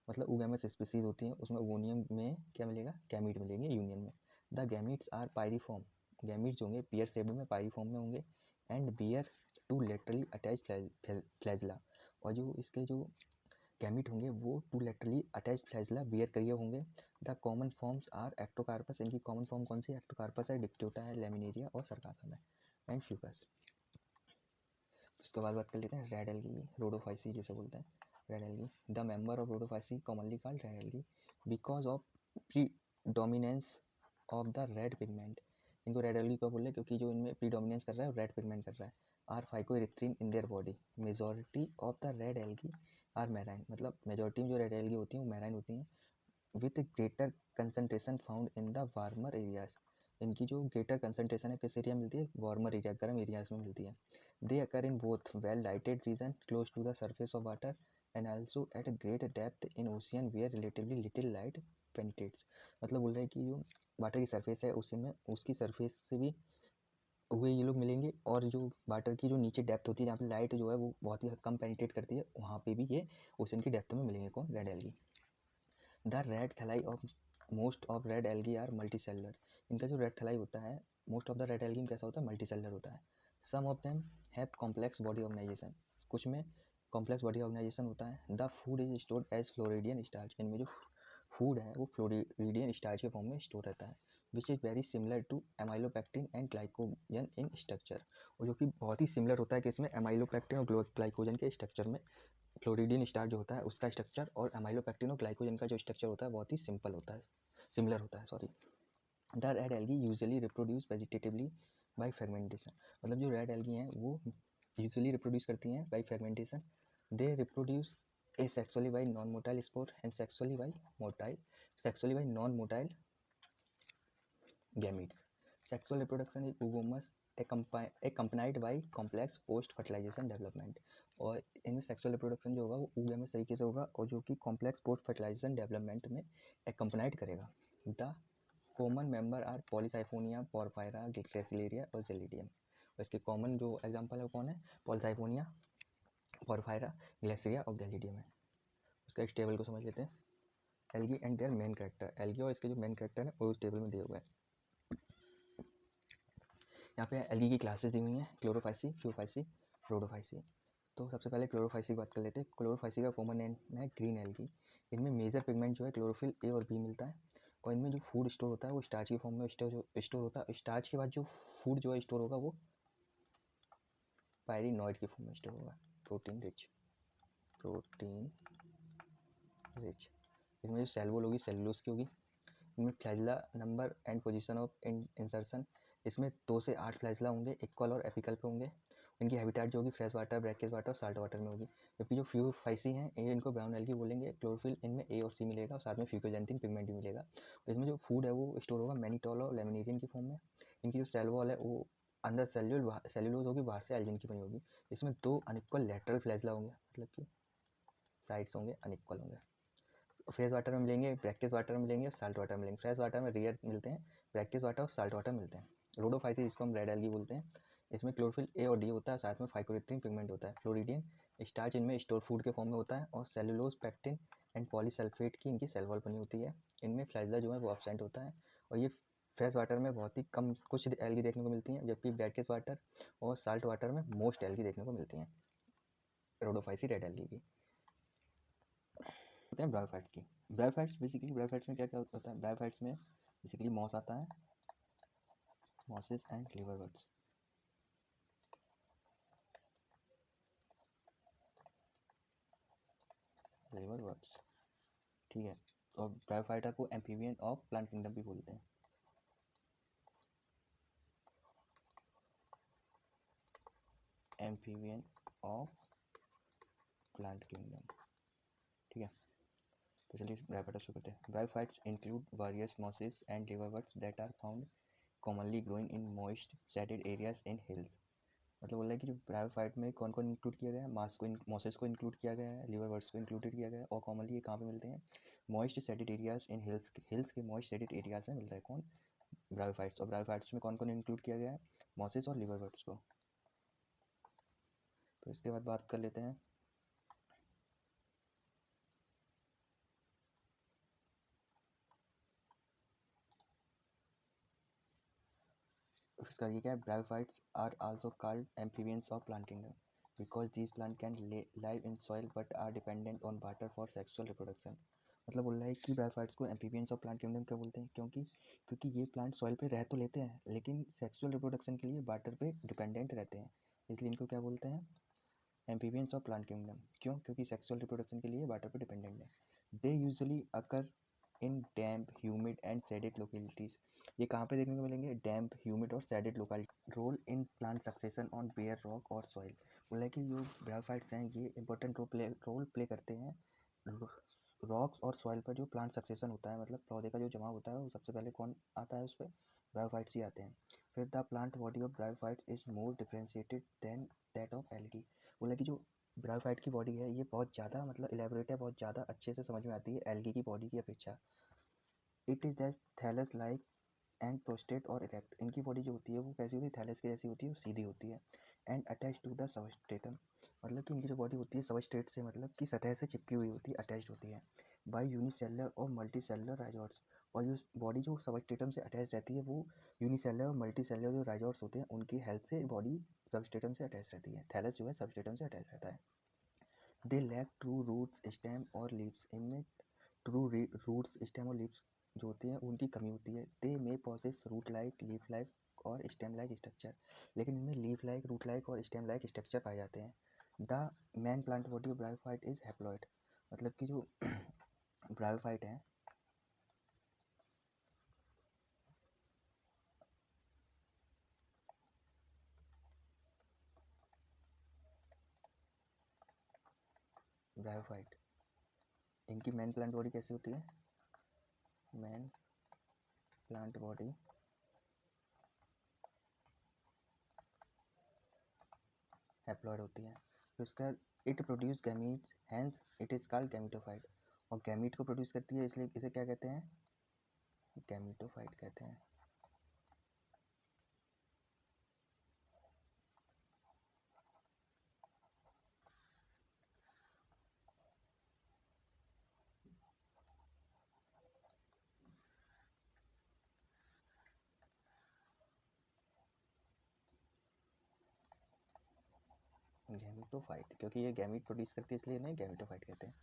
मतलब ऊगैमस स्पीसीज होती हैं उसमें ओगोनियम में क्या मिलेगा, गैमीट मिलेंगे यूनियन में। The gametes are pyriform, gametes होंगे पियर शेप में पायरीफॉर्म में होंगे, and bear two laterally attach flagella, और जो इसके जो गैमीट होंगे वो two laterally attach flagella bear करिए होंगे। The common forms are Ectocarpus, इनकी कॉमन फॉर्म कौन सी है, एक्टोकार्पस है, डिप्ट्यूटा है, लेमिनेरिया और सरकासम है, एंड फ्यूकस। उसके बाद बात कर लेते हैं रेड एल्गी, रोडोफाइसी जिसे बोलते हैं red algae. The member of Rhodophyceae commonly called red algae because of predominance of the red pigment, इनको रेड एल्गी क्यों बोल रहे हैं, क्योंकि जो इनमें प्रीडोमिनेंस कर रहा है रेड पिगमेंट कर रहा है। Are phycoerythrin in their body, majority of the red algae are marine, मतलब मेजॉरिटी में जो रेड एल्गी होती हैं वो मैराइन होती हैं, with greater concentration found in the warmer areas, इनकी जो ग्रेटर कंसनट्रेशन है किस एरिया में मिलती है, वार्मर एरिया, गर्म एरियाज में मिलती है। They occur in both well lighted region close to the surface of water and also at a great depth in ocean where relatively little light penetrates, मतलब बोल रहे हैं कि जो वाटर की सरफेस है ओशन में उसकी सरफेस से भी हुए ये लोग मिलेंगे, और जो वाटर की जो नीचे डेप्थ होती है जहाँ पे लाइट जो है वो बहुत ही कम पेनिट्रेट करती है वहाँ पे भी ये ओशन की डेप्थ में मिलेंगे, कौन, red algae. The red thalli of most of red algae are multi cellular, इनका जो रेड थैलाई होता है most of the red algae में कैसा होता है, मल्टी सेलुलर होता है। Some of them have complex body organisation, कुछ में कॉम्प्लेक्स बॉडी ऑर्गेनाइजेशन होता है। The food is stored as floridean starch, इनमें जो फूड है वो फ्लोरिडियन स्टार्च के फॉर्म में स्टोर रहता है, विच is very similar to amylopectin and glycogen in structure, और जो कि बहुत ही सिमिलर होता है कि इसमें एमाइलोपेक्टिन और ग्लाइकोजन के स्ट्रक्चर में फ्लोरिडियन स्टार्च जो होता है उसका स्ट्रक्चर और अमाइलोपेक्टिन और ग्लाइकोजन का जो स्ट्रक्चर होता है बहुत ही सिंपल होता है, सिमिलर होता है, sorry. The red algae usually reproduce vegetatively by fragmentation, मतलब जो रेड एल्गी हैं वो यूजुअली रिप्रोड्यूस करती हैं by fragmentation. They reproduce asexually by non-motile spore and sexually by non-motile gametes. Sexual reproduction is oogamous accompanied by complex post fertilization development, और इनमें sexual reproduction जो होगा वो oogamous तरीके से होगा और जो कि कॉम्प्लेक्स पोस्ट फर्टिलाइजेशन डेवलपमेंट में accompanied करेगा। The common member are Polysiphonia, Porphyra, Gracilaria और जेलिडियम, इसके कॉमन जो एग्जांपल है कौन है, पॉलीसाइफोनिया, पोरफायरा, ग्लेसिरिया और गैलिडियम है। उसका इस टेबल को समझ लेते हैं, algae and their main character, algae और इसके जो मेन कैरेक्टर है वो उस टेबल में दिए हुए हैं। यहाँ पे एल्गी की क्लासेस दी हुई हैं, क्लोरोफाइसी, फ्यूफाइसी, रोडोफाइसी। तो सबसे पहले क्लोरोफाइसी की बात कर लेते हैं। क्लोरोफाइसी का कॉमन नेम है ग्रीन एल्गी। इनमें मेजर पिगमेंट जो है क्लोरोफिल ए और बी मिलता है, और इनमें जो फूड स्टोर होता है वो स्टार्च की फॉर्म में स्टोर होता है। स्टार्च के बाद जो फूड जो है स्टोर होगा वो पायरिनॉइड की फॉर्म में स्टोर होगा, प्रोटीन रिच। इसमें जो सेल वॉल होगी सेलुलोज की होगी। इनमें flagella number and position of insertion, इसमें 2 से 8 फ्लैजिला होंगे, इक्वल और एपिकल पे होंगे। इनकी हैबिटेट जो होगी फ्रेश वाटर, ब्रैकियस वाटर और साल्ट वाटर में होगी। जबकि जो फ्यूफाइसी हैं ये इनको ब्राउन एल्गी बोलेंगे। क्लोरोफिल इनमें ए और सी मिलेगा और साथ में फ्यूकोजैंथिन पिगमेंट भी मिलेगा। और इसमें जो फूड है वो स्टोर होगा मैनिटोल और लेमिनेरियन की फॉर्म में। इनकी जो सेल वॉल है वो अंदर सेल्यूलोज होगी, बाहर से एल्जिन की बनी होगी। इसमें 2 अनइक्वल लेटरल फ्लैजिला होंगे, मतलब कि साइड्स होंगे अनइक्वल होंगे। फ्रेश वाटर में मिलेंगे, ब्रैकियस वाटर में मिलेंगे और साल्ट वाटर में मिलेंगे। फ्रेश वाटर में रेयर मिलते हैं, ब्रैकियस वाटर और साल्ट वाटर मिलते हैं। रोडोफाइसी जिसको हम रेड एल्गी बोलते हैं, इसमें क्लोरोफिल ए और डी होता है, साथ में फाइकोरिथ्रिन पिगमेंट होता है। फ्लोरिडियन स्टार्च इनमें स्टोर फूड के फॉर्म में होता है, और सेलुलोज, पैक्टिन एंड पॉलीसल्फेट की इनकी सेल वॉल बनी होती है। इनमें फ्लैजिला जो है वो एब्सेंट होता है, और ये फ्रेश वाटर में बहुत ही कम कुछ एल्गी देखने को मिलती हैं, जबकि ब्रैकिश वाटर और साल्ट वाटर में मोस्ट एल्गी देखने को मिलती हैं, रोडोफाइसी रेड एल्गी की। होते हैं ब्रायोफाइट्स की। ब्रायोफाइट्स बेसिकली, ब्रायोफाइट्स में क्या क्या होता है? ब्रायोफाइट्स में बेसिकली मॉस आता है, मॉसेस एंड लिवरवर्ट्स। लिवरवर्ट्स, ठीक है। और ब्रायोफाइटा को एम्फीबियन ऑफ प्लांट किंगडम भी बोलते हैं। एम्फीबियन ऑफ प्लांट किंगडम, ठीक है। तो चलिए ब्रायोफाइटा शुरू करते हैं। Bryophytes include various mosses and liverworts that are found commonly growing in moist shaded areas in hills. मतलब बोल रहा है कि जो ब्रायोफाइट में कौन कौन इंक्लूड किया गया है? मॉसेस को इंक्लूड किया गया है, लिवरवर्ट्स को इंक्लूडेड किया गया है, और कॉमनली ये कहाँ पे मिलते हैं? Moist shaded areas in hills, hills के मॉइस्ट शेडेड एरियाज में मिलता है कौन? ब्रायोफाइट्स। और ब्रायोफाइट्स में कौन कौन इंक्लूड किया गया है? मॉसेस और लिवरवर्ट्स को। तो इसके बाद बात कर लेते हैं इसका। ये क्या है? Bryophytes are also called amphibians of plant kingdom because these plant can live in soil but are dependent on water for sexual reproduction. मतलब बोल रहा है कि ब्रायोफाइट्स को एम्फीबियंस ऑफ प्लांट किंगडम क्यों बोलते हैं? क्योंकि ये प्लांट सॉइल पे रह तो लेते हैं, लेकिन सेक्सुअल रिप्रोडक्शन के लिए वाटर पे डिपेंडेंट रहते हैं, इसलिए इनको क्या बोलते हैं? Amphibians of plant kingdom. क्यों? क्योंकि सेक्सुअल रिप्रोडक्शन के लिए वाटर पे डिपेंडेंट है। They usually occur in damp, humid and shaded localities. ये कहाँ पे देखने को मिलेंगे? डैम्प, ह्यूमिड और shaded locality. Role in plant succession on bare rock और सॉइल। बोला है कि जो ब्रायोफाइट्स हैं ये इंपॉर्टेंट रोल प्ले करते हैं रॉक्स और सॉइल पर जो प्लांट सक्सेशन होता है, मतलब पौधे का जो जमा होता है, वो सबसे पहले कौन आता है उस पर? ब्रायोफाइट्स ही आते हैं। फिर the plant body of bryophytes is more differentiated than that of algae. बोला कि जो ब्रायोफाइट की बॉडी है ये बहुत ज़्यादा मतलब इलेबोरेट है, बहुत ज़्यादा अच्छे से समझ में आती है एल्गी की बॉडी की अपेक्षा। It is that thallus like and prostrate और इरेक्ट। इनकी बॉडी जो होती है वो कैसी होती है? थैलस की जैसी होती है, वो सीधी होती है। And attach to the substratum, मतलब कि इनकी जो बॉडी होती है सबस्ट्रेट से मतलब कि सतह से चिपकी हुई होती है, अटैच्ड होती है बाय यूनिसेलुलर और मल्टीसेलुलर राइजोट्स। और जो बॉडी जो सबस्ट्रेटम से अटैच रहती है वो यूनिसेलुलर और मल्टीसेलुलर जो राइजोट्स होते हैं उनकी हेल्प से बॉडी सबस्ट्रेटम से अटैच रहती है। थैलस जो है सबस्ट्रेटम से अटैच रहता है। They lack true roots, stem और लीव्स। इनमें ट्रू रूट्स, स्टेम और लीव्स जो होती हैं उनकी कमी होती है। They may possess root like, leaf like और स्टेम लाइक स्ट्रक्चर। लेकिन इनमें लीफ लाइक, रूट लाइक और स्टेम लाइक स्ट्रक्चर पाए जाते हैं। The main plant body of bryophyte is haploid. मतलब कि जो ब्रायोफाइट है, ब्रायोफाइट, इनकी मैन प्लांट बॉडी कैसी होती है? मैन प्लांट बॉडी हैप्लॉइड होती है। तो इसका it produce gametes, hence it is called gametophyte. और गैमीट को प्रोड्यूस करती है इसलिए इसे क्या कहते हैं? गैमीटोफाइट कहते हैं। गैमीटोफाइट, क्योंकि ये गैमीट प्रोड्यूस करती है इसलिए इन्हें गैमीटोफाइट कहते हैं।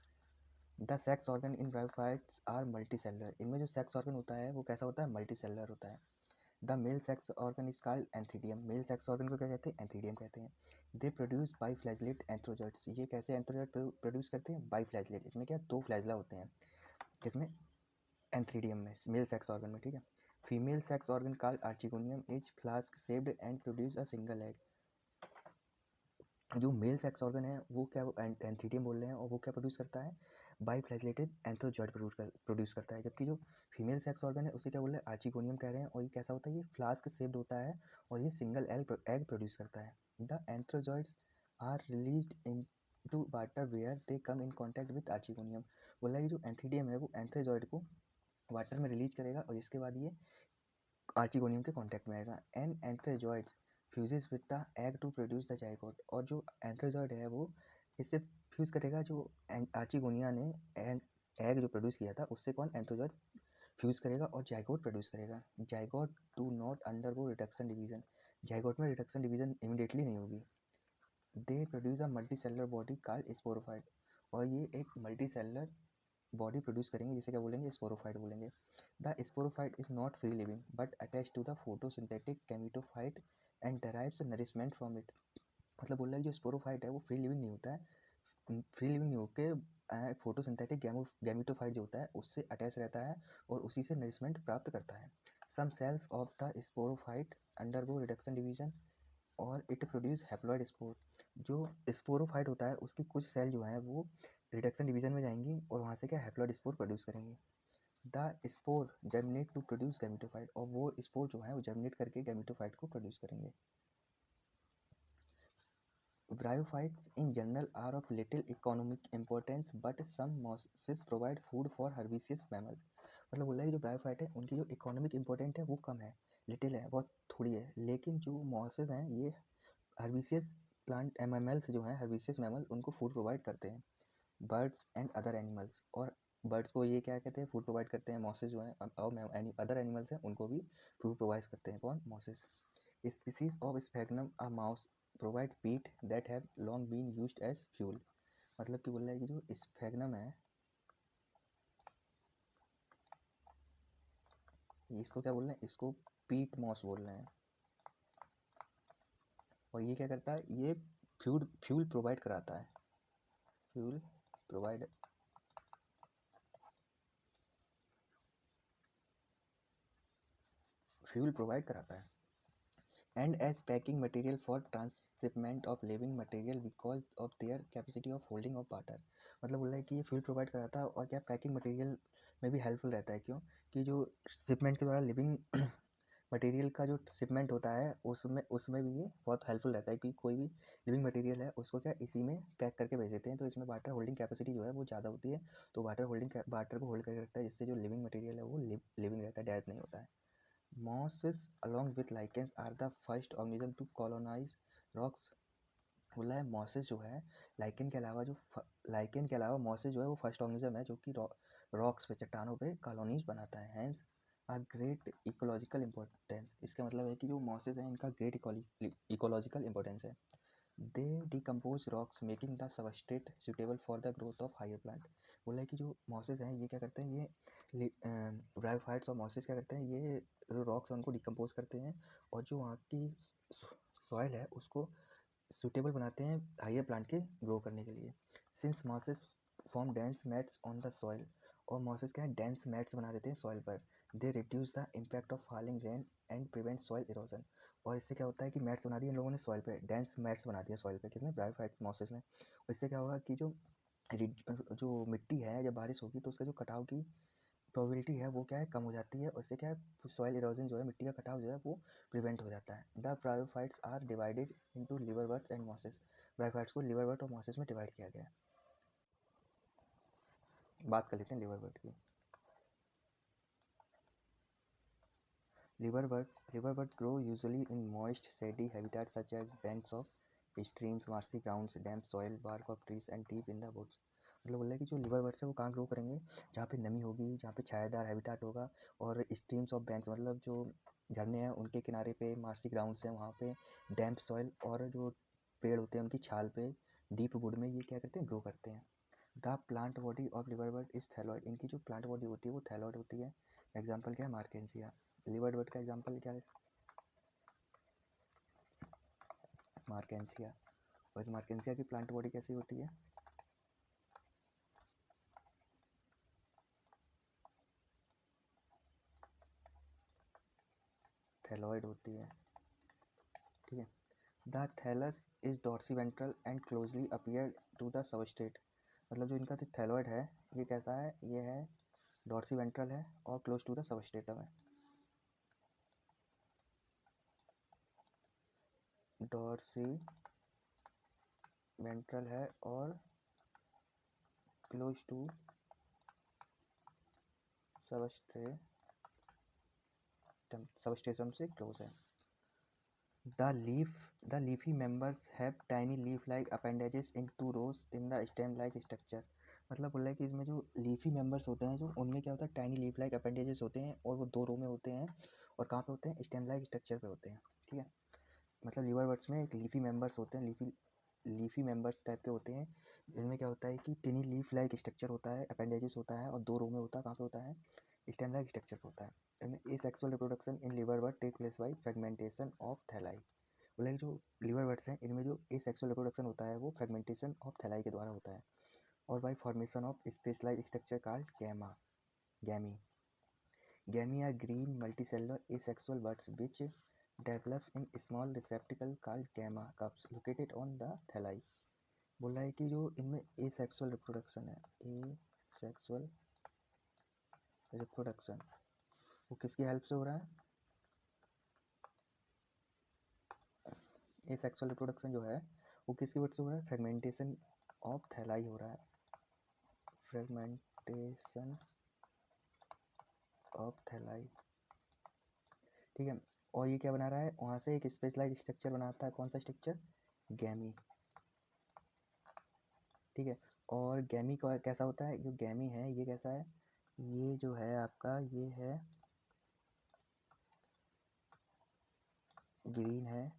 The sex organ in bryophytes are multi cellular. इनमें जो सेक्स ऑर्गन होता है वो कैसा होता है? मल्टी सेलुलर होता है। The male sex organ is called antheridium. Male sex organ को क्या कहते हैं? एंथीडियम कहते हैं। They produce biflagellate antherozoids. ये कैसे एंथ्रोजॉइट प्रोड्यूस करते हैं? Biflagellate. इसमें क्या दो फ्लैजला होते हैं, किसमें? एंथीडियम में, मेल सेक्स ऑर्गन में, ठीक है। Female sex organ called archegonium is flask shaped and produce a single egg. जो मेल सेक्स ऑर्गन है वो क्या एंथीडियम बोल रहे हैं, और वो क्या प्रोड्यूस करता है? बाई फ्लैजलेटेड एंथ्रोजॉइड प्रोड्यूस करता है। जबकि जो फीमेल सेक्स ऑर्गन है उसे क्या बोल रहे हैं? आर्चिगोनियम कह रहे हैं। और ये कैसा होता है? ये फ्लास्क शेप्ड होता है और ये सिंगल एग प्रोड्यूस करता है। The antherozoids are released into water where they come in contact with archegonium. बोला है कि जो एंथीडियम है वो एंथ्रोजॉइड को वाटर में रिलीज करेगा और इसके बाद ये आर्चिगोनियम के कॉन्टैक्ट में आएगा। An antherozoids fuses with the egg to produce the zygote. और जो एंथ्रोजॉइड है वो इससे फ्यूज करेगा जो आर्चिगोनिया ने एग जो प्रोड्यूस किया था उससे कौन? एंथ्रोजॉइड फ्यूज करेगा और जाइगोट प्रोड्यूस करेगा। Zygote do not undergo reduction division, zygote में रिडक्शन डिवीजन इमीडिएटली नहीं होगी। They produce a multi cellular body called sporophyte, और ये एक मल्टी सेलुलर बॉडी प्रोड्यूस करेंगे जिसे क्या बोलेंगे, स्पोरोफाइट बोलेंगे। The sporophyte is not free living but attach to the photosynthetic gametophyte and derives nourishment from it. मतलब बोल रहा है जो स्पोरोफाइट है वो फ्री लिविंग नहीं होता है, फ्री लिविंग नहीं होकर फोटोसिंथेटिक गैमेटोफाइट जो होता है उससे अटैच रहता है और उसी से नरिशमेंट प्राप्त करता है। Some cells of the sporophyte undergo reduction division और इट प्रोड्यूस हैप्लॉइड स्पोर। जो स्पोरोफाइट होता है उसकी कुछ सेल जो है वो रिडक्शन डिवीजन में जाएंगी और वहाँ से क्या हैप्लॉइड स्पोर प्रोड्यूस करेंगी। The spore germinate to produce gametophyte, और वो स्पोर जो है वो जर्मिनेट करके गैमेटोफाइट को प्रोड्यूस करेंगे। Bryophytes in general are of little economic importance but some mosses provide food for herbaceous mammals। मतलब बोला है जो ब्रायोफाइट है उनकी जो इकोनॉमिक इम्पोर्टेंट है वो कम है, लिटिल है, बहुत थोड़ी है, लेकिन जो मॉसेस हैं ये हर्बिशियस प्लांट मैमल्स जो हैं, हर्बिशियस मैमल उनको फूड प्रोवाइड करते हैं, बर्ड्स एंड अदर एनिमल्स। और बर्ड्स को ये क्या कहते हैं, फूड प्रोवाइड करते हैं, मॉसेस जो हैं और अदर एनिमल्स हैं उनको भी फूड प्रोवाइड करते हैं, कौन, mosses. Species of sphagnum a mouse provide peat that have long been used as fuel। मतलब कि बोल रहा है कि जो स्फेगनम है इसको क्या बोल रहे हैं, इसको पीट मॉस बोल रहे हैं, और ये क्या करता है, ये फ्यूल प्रोवाइड कराता है, फ्यूल प्रोवाइड फ्यूल प्रोवाइड कराता है। And as packing material for transshipment of living material because of their capacity of holding of water. मतलब बोल रहा है कि ये फ्यूल प्रोवाइड कराता है और क्या पैकिंग मटेरियल में भी हेल्पफुल रहता है, क्यों कि जो शिपमेंट के द्वारा लिविंग मटेरियल का जो शिपमेंट होता है उसमें भी ये बहुत हेल्पफुल रहता है, क्योंकि कोई भी लिविंग मटेरियल है उसको क्या इसी में पैक करके भेज देते हैं, तो इसमें वाटर होल्डिंग कैपेसिटी जो है वो ज़्यादा होती है, तो वाटर को होल्ड करके रखता है, जिससे जो लिविंग मटेरियल है वो लिविंग रहता है, डेथ नहीं होता है। Mosses along with lichens are the first organism to colonize rocks। बोला है मॉसेस जो है लाइकेन के अलावा लाइकेन के अलावा मॉसेस जो है वो फर्स्ट ऑर्गेनिज्म है जो कि रॉक्स पे, चट्टानों पे कॉलोनीज बनाता है। Hence a great ecological importance, इसका मतलब है कि जो मॉसेस हैं इनका ग्रेट इकोलॉजिकल इंपॉर्टेंस है। They decompose rocks making the substrate suitable for the growth of higher plant. बोला है कि जो मॉसेस हैं ये क्या करते हैं, ये ब्रायोफाइट्स और मॉसेस क्या करते हैं, ये जो रॉक्स हैं उनको डिकम्पोज करते हैं और जो वहाँ की सॉइल है उसको सूटेबल बनाते हैं हायर प्लांट के ग्रो करने के लिए। Since mosses form dense mats on the soil, और मॉसेस क्या है डेंस मैट्स बना देते हैं सॉइल पर, they reduce the impact of falling rain and prevent soil erosion. और इससे क्या होता है कि मैट्स बना दिए इन लोगों ने सॉइल पे, डेंस मैट्स बना दिया सॉइल पे, किसने, ब्रायोफाइट मॉसेस ने। इससे क्या होगा कि जो मिट्टी है जब बारिश होगी तो उसका जो कटाव की प्रोबेबिलिटी है वो क्या है, कम हो जाती है, उससे क्या है सॉइल इरोजन जो है, मिट्टी का कटाव जो है वो प्रिवेंट हो जाता है। The bryophytes are divided into liverworts and mosses. Bryophytes को लिवरवर्ट और मॉसेस में डिवाइड किया गया है। बात कर लेते हैं लिवरवर्ट की। Liverworts grow usually in moist, shady habitats such as banks of streams, marshy grounds, damp soil, bark of trees and deep in the woods। मतलब बोल रहा है कि जो लिवरवर्ट्स है वो कहाँ ग्रो करेंगे, जहाँ पे नमी होगी, जहाँ पे छायादार हैबिटाट होगा, और स्ट्रीम्स ऑफ बैंक्स मतलब जो झरने हैं उनके किनारे पे, मार्सी ग्राउंड्स हैं वहाँ पे, डैम्प सॉइल और जो पेड़ होते हैं उनकी छाल पे, डीप वुड में ये क्या करते हैं, ग्रो करते हैं। The plant body of liverwort is thalloid, इनकी जो प्लांट बॉडी होती है वो थैलॉइड होती है। एग्जाम्पल क्या है, मार्केंसिया। लिवरवर्ट का एग्जाम्पल क्या है, मार्केंसिया। और इस मार्केंसिया की प्लांट बॉडी कैसी होती है, थैलॉइड होती है, ठीक है। The thallus is dorsiventral and closely appear to the substrate. मतलब जो इनका जो थैलॉइड है ये कैसा है, ये है डॉर्सीवेंट्रल है और क्लोज टू द सबस्ट्रेटम है। डॉर्सी वेंट्रल है और क्लोज टू सबस्ट्रेटम से क्लोज है। The leafy members have tiny leaf-like appendages in two rows in the stem-like structure। मतलब बोल रहा है कि इसमें जो लीफी मेंबर्स होते हैं जो उनमें क्या होता है टाइनी लीफ लाइक अपेंडेजेस होते हैं और वो 2 रो में होते हैं और कहाँ पे होते हैं स्टेम लाइक स्ट्रक्चर पे होते हैं। ठीक है, मतलब लीवर बर्ड्स में एक लीफी मेंबर्स होते हैं, लीफी मेंबर्स टाइप के होते हैं। इनमें क्या होता है कि टिनी लीफ लाइक स्ट्रक्चर होता है, अपेंडेजेस होता है और 2 रो में होता है। कहाँ पे होता है स्टेम लाइक स्ट्रक्चर पे होता है। इनमें asexual reproduction in liverwort take place by fragmentation of thalli. बोला जो लीवर बर्ड्स हैं इनमें जो एसेक्सुअल रिप्रोडक्शन होता है वो फ्रेगमेंटेशन ऑफ थैलाई के द्वारा होता है और by formation of specialised structure called gemmae. Gamete are green multicellular asexual buds which develops in small receptacle called gamma cups located on the thalli। बोल रहा है कि जो इनमें asexual reproduction है, asexual reproduction वो किसकी हेल्प से हो रहा है? asexual reproduction जो है वो किसकी वजह से हो रहा है? फ्रेगमेंटेशन ऑफ थैलाई हो रहा है, फ्रेगमेंटेशन ऑफ थैलाई। ठीक है, और ये क्या बना रहा है? वहाँ से एक स्पेशलाइज्ड स्ट्रक्चर बनाता है। कौन सा स्ट्रक्चर? गैमी। ठीक है, और गैमी का कैसा होता है? जो गैमी है ये कैसा है? ये जो है आपका ये है ग्रीन है,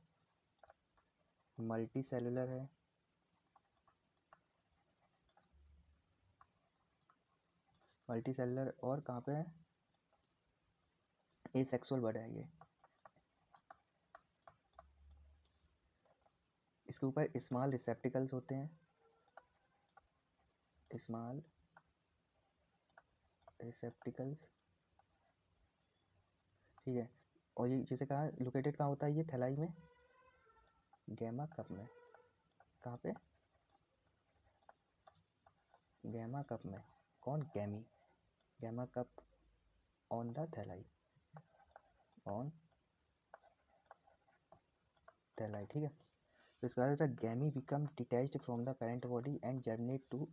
मल्टी सेलुलर है, मल्टी सेलुलर और कहाँ पे है? एसेक्सुअल बर्ड है ये। इसके ऊपर स्मॉल रिसेप्टिकल्स होते हैं, स्मॉल रिसेप्टिकल्स। ठीक है, और ये जैसे कहा लोकेटेड कहाँ होता है ये थैलाई में? गैमा कप में। कहाँ पे? गैमा कप में। कौन? Gemmae. Gemma cup on the thalli, on thalli. ठीक है, तो इसके बाद gemmae become detached from the parent body and germinate to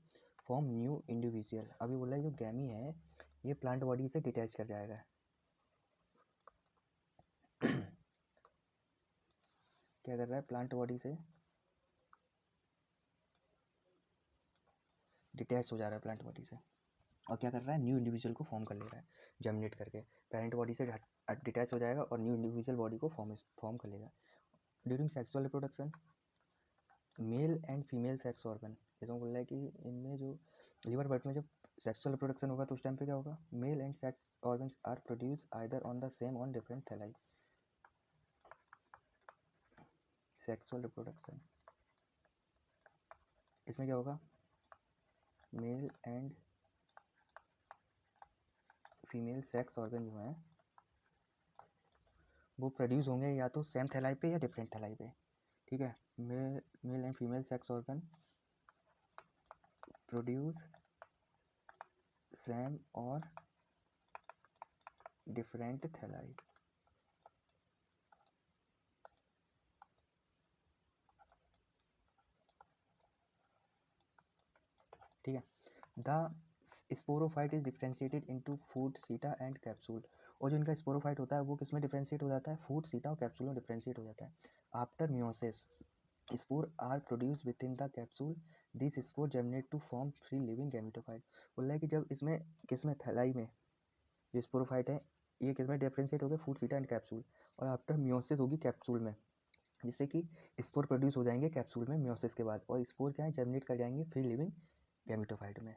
form new individual. अभी बोला है जो गैमी है ये प्लांट बॉडी से डिटैच कर जाएगा। क्या कर रहा है? प्लांट बॉडी से डिटैच हो जा रहा है प्लांट बॉडी से और क्या कर रहा है? न्यू इंडिविजुअल को फॉर्म कर ले रहा है जर्मिनेट करके। पेरेंट बॉडी से डिटैच हो जाएगा और न्यू इंडिविजुअल बॉडी को फॉर्म कर लेगा। During sexual reproduction mail and female sex organ, जैसे बोल रहा है कि इनमें जो लीवर बर्ड में जब सेक्सुअल रिप्रोडक्शन होगा तो उस टाइम पे क्या होगा? Male and sex organs are produce either on the same on different thalli. Sexual reproduction इसमें क्या होगा? Male and female sex organ जो हैं वो प्रोड्यूस होंगे या तो सेम थैलाई पे या डिफरेंट थैलाई पे। ठीक है, mail and female sex organ produce same और डिफरेंट थैलाई। ठीक है, the sporophyte is differentiated into food seta and capsule. और जो इनका स्पोरोफाइट होता है वो किस में डिफ्रेंशिएट हो जाता है? फूड सीटा और कैप्सूल में डिफ्रेंशिएट हो जाता है। After meiosis spore are produce within the capsule, this spore germinate to form free living gametophyte. बोल रहा है कि जब इसमें किस में थैलाई में जो स्पोरोफाइट है ये किस में डिफ्रेंशिएट हो गए? Food seta and capsule. और आफ्टर मियोसिस होगी कैप्सूल में, जिससे कि स्पोर प्रोड्यूस हो जाएंगे कैप्सूल में मियोसिस के बाद और स्पोर क्या है? जर्मिनेट कर जाएंगे फ्री लिविंग गैमेटोफाइट में।